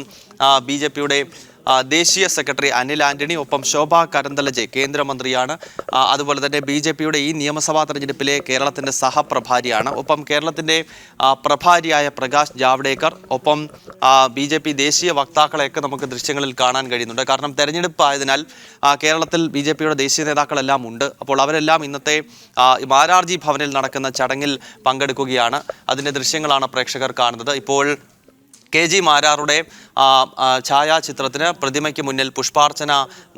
BJPയുടെ ദേശീയ സെക്രട്ടറി അനിൽ ആന്റണി, ഒപ്പം ശോഭ കരന്തലജെ കേന്ദ്രമന്ത്രിയാണ്. അതുപോലെ തന്നെ BJPയുടെ ഈ നിയമസഭാ തെരഞ്ഞെടുപ്പിലെ കേരളത്തിൻ്റെ സഹപ്രഭാരിയാണ്. ഒപ്പം കേരളത്തിൻ്റെ പ്രഭാരിയായ പ്രകാശ് ജാവ്ദേക്കർ, ഒപ്പം BJP ദേശീയ വക്താക്കളെയൊക്കെ നമുക്ക് ദൃശ്യങ്ങളിൽ കാണാൻ കഴിയുന്നുണ്ട്. കാരണം തെരഞ്ഞെടുപ്പ് ആയതിനാൽ കേരളത്തിൽ BJPയുടെ ദേശീയ നേതാക്കളെല്ലാം ഉണ്ട്. അപ്പോൾ അവരെല്ലാം ഇന്നത്തെ മാരാർജി ഭവനിൽ നടക്കുന്ന ചടങ്ങിൽ പങ്കെടുക്കുകയാണ്. അതിൻ്റെ ദൃശ്യങ്ങളാണ് പ്രേക്ഷകർ കാണുന്നത്. ഇപ്പോൾ KG മാരാറുടെ ഛായാചിത്രത്തിന് പ്രതിമയ്ക്ക് മുന്നിൽ പുഷ്പാർച്ചന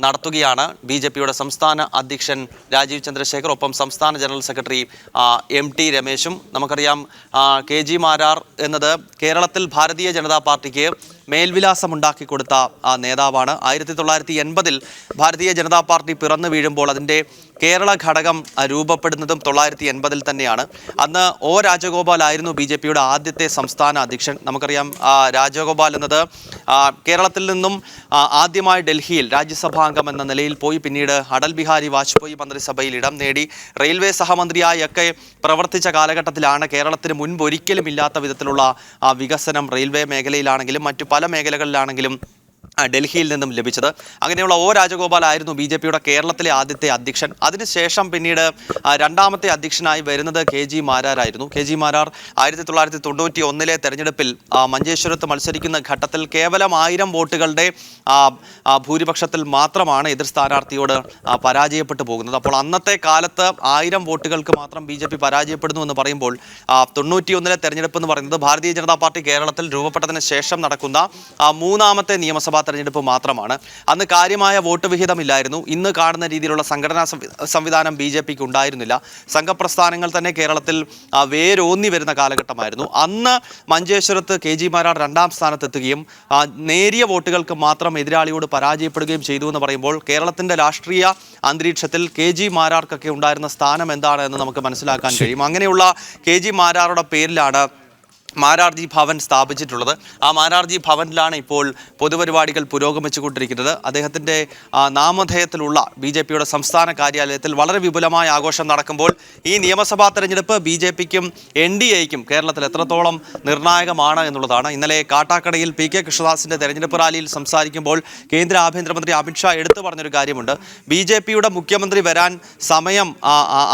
നടത്തുകയാണ് BJPയുടെ സംസ്ഥാന അധ്യക്ഷൻ രാജീവ് ചന്ദ്രശേഖർ, ഒപ്പം സംസ്ഥാന ജനറൽ സെക്രട്ടറി MT രമേശും. നമുക്കറിയാം KG മാരാർ എന്നത് കേരളത്തിൽ ഭാരതീയ ജനതാ പാർട്ടിക്ക് മേൽവിലാസമുണ്ടാക്കി കൊടുത്ത നേതാവാണ്. 1980 ഭാരതീയ ജനതാ പാർട്ടി പിറന്നു വീഴുമ്പോൾ അതിൻ്റെ കേരള ഘടകം രൂപപ്പെടുന്നതും 1980 തന്നെയാണ്. അന്ന് O രാജഗോപാൽ ആയിരുന്നു BJPയുടെ ആദ്യത്തെ സംസ്ഥാന അധ്യക്ഷൻ. നമുക്കറിയാം രാജഗോപാൽ എന്നത് കേരളത്തിൽ നിന്നും ആദ്യമായി ഡൽഹിയിൽ രാജ്യസഭാംഗം എന്ന നിലയിൽ പോയി, പിന്നീട് അടൽ ബിഹാരി വാജ്പേയി മന്ത്രിസഭയിൽ ഇടം നേടി, റെയിൽവേ സഹമന്ത്രിയായൊക്കെ പ്രവർത്തിച്ച കാലഘട്ടത്തിലാണ് കേരളത്തിന് മുൻപ് ഒരിക്കലും ഇല്ലാത്ത വിധത്തിലുള്ള വികസനം റെയിൽവേ മേഖലയിലാണെങ്കിലും മറ്റു പല മേഖലകളിലാണെങ്കിലും ഡൽഹിയിൽ നിന്നും ലഭിച്ചത്. അങ്ങനെയുള്ള O രാജഗോപാൽ ആയിരുന്നു BJPയുടെ കേരളത്തിലെ ആദ്യത്തെ അധ്യക്ഷൻ. അതിനുശേഷം പിന്നീട് രണ്ടാമത്തെ അധ്യക്ഷനായി വരുന്നത് KG മാരാറായിരുന്നു. KG മാരാർ 1991 തെരഞ്ഞെടുപ്പിൽ മഞ്ചേശ്വരത്ത് മത്സരിക്കുന്ന ഘട്ടത്തിൽ കേവലം 1000 വോട്ടുകളുടെ ഭൂരിപക്ഷത്തിൽ മാത്രമാണ് എതിർ സ്ഥാനാർത്ഥിയോട് പരാജയപ്പെട്ടു പോകുന്നത്. അപ്പോൾ അന്നത്തെ കാലത്ത് 1000 വോട്ടുകൾക്ക് മാത്രം BJP പരാജയപ്പെടുന്നു എന്ന് പറയുമ്പോൾ 91 തെരഞ്ഞെടുപ്പ് എന്ന് പറയുന്നത് ഭാരതീയ ജനതാ പാർട്ടി കേരളത്തിൽ രൂപപ്പെട്ടതിന് ശേഷം നടക്കുന്ന മൂന്നാമത്തെ നിയമസഭാ തെരഞ്ഞെടുപ്പ് മാത്രമാണ്. അന്ന് കാര്യമായ വോട്ട് വിഹിതമില്ലായിരുന്നു. ഇന്ന് കാണുന്ന രീതിയിലുള്ള സംഘടനാ സംവിധാനം BJPക്ക് ഉണ്ടായിരുന്നില്ല. സംഘപ്രസ്ഥാനങ്ങൾ തന്നെ കേരളത്തിൽ വേരോന്നി വരുന്ന കാലഘട്ടമായിരുന്നു. അന്ന് മഞ്ചേശ്വരത്ത് KG മാരാർ 2ാം സ്ഥാനത്തെത്തുകയും നേരിയ വോട്ടുകൾക്ക് മാത്രം എതിരാളിയോട് പരാജയപ്പെടുകയും ചെയ്തു എന്ന് പറയുമ്പോൾ കേരളത്തിൻ്റെ രാഷ്ട്രീയ അന്തരീക്ഷത്തിൽ KG മാരാർക്കൊക്കെ ഉണ്ടായിരുന്ന സ്ഥാനം എന്താണ് എന്ന് നമുക്ക് മനസ്സിലാക്കാൻ കഴിയും. അങ്ങനെയുള്ള KG മാരാറുടെ പേരിലാണ് മാരാർജി ഭവൻ സ്ഥാപിച്ചിട്ടുള്ളത്. ആ മാരാർജി ഭവനിലാണ് ഇപ്പോൾ പൊതുപരിപാടികൾ പുരോഗമിച്ചുകൊണ്ടിരിക്കുന്നത്. അദ്ദേഹത്തിൻ്റെ നാമധേയത്തിലുള്ള BJPയുടെ സംസ്ഥാന കാര്യാലയത്തിൽ വളരെ വിപുലമായ ആഘോഷം നടക്കുമ്പോൾ ഈ നിയമസഭാ തെരഞ്ഞെടുപ്പ് BJPക്കും NDAയ്ക്കും കേരളത്തിൽ എത്രത്തോളം നിർണായകമാണ് എന്നുള്ളതാണ്. ഇന്നലെ കാട്ടാക്കടയിൽ PK കൃഷ്ണദാസിൻ്റെ തെരഞ്ഞെടുപ്പ് റാലിയിൽ സംസാരിക്കുമ്പോൾ കേന്ദ്ര ആഭ്യന്തരമന്ത്രി അമിത്ഷാ എടുത്തു പറഞ്ഞൊരു കാര്യമുണ്ട്. BJPയുടെ മുഖ്യമന്ത്രി വരാൻ സമയം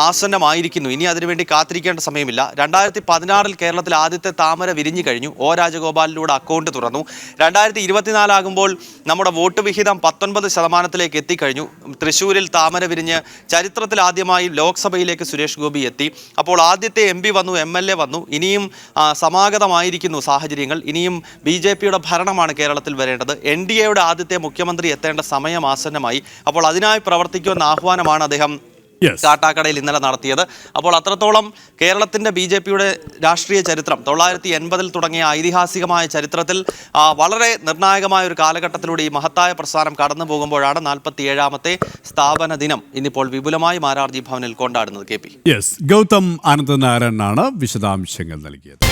ആസന്നമായിരിക്കുന്നു, ഇനി അതിനുവേണ്ടി കാത്തിരിക്കേണ്ട സമയമില്ല. 2016 കേരളത്തിൽ ആദ്യത്തെ താമര വിരിഞ്ഞു കഴിഞ്ഞു. O രാജഗോപാലിലൂടെ അക്കൗണ്ട് തുറന്നു. 2024 ആകുമ്പോൾ നമ്മുടെ വോട്ട് വിഹിതം 19% എത്തിക്കഴിഞ്ഞു. തൃശ്ശൂരിൽ താമര വിരിഞ്ഞ് ചരിത്രത്തിൽ ആദ്യമായി ലോക്സഭയിലേക്ക് സുരേഷ് ഗോപി എത്തി. അപ്പോൾ ആദ്യത്തെ MP വന്നു, MLA വന്നു. ഇനിയും സമാഗതമായിരിക്കുന്നു സാഹചര്യങ്ങൾ. ഇനിയും BJPയുടെ ഭരണമാണ് കേരളത്തിൽ വരേണ്ടത്. NDAയുടെ ആദ്യത്തെ മുഖ്യമന്ത്രി എത്തേണ്ട സമയം ആസന്നമായി. അപ്പോൾ അതിനായി പ്രവർത്തിക്കുമെന്ന ആഹ്വാനമാണ് അദ്ദേഹം കാട്ടാക്കടയിൽ ഇന്നലെ നടത്തിയത്. അപ്പോൾ അത്രത്തോളം കേരളത്തിൻ്റെ BJPയുടെ രാഷ്ട്രീയ ചരിത്രം 1980 തുടങ്ങിയ ഐതിഹാസികമായ ചരിത്രത്തിൽ വളരെ നിർണായകമായ ഒരു കാലഘട്ടത്തിലൂടെ ഈ മഹത്തായ പ്രസ്ഥാനം കടന്നു പോകുമ്പോഴാണ് 47ാമത്തെ സ്ഥാപന ദിനം ഇന്നിപ്പോൾ വിപുലമായി മാരാർജി ഭവനിൽ കൊണ്ടാടുന്നത്. KP ഗൗതം ആനന്ദനാരായണനാണ് വിശദാംശങ്ങൾ നൽകിയത്.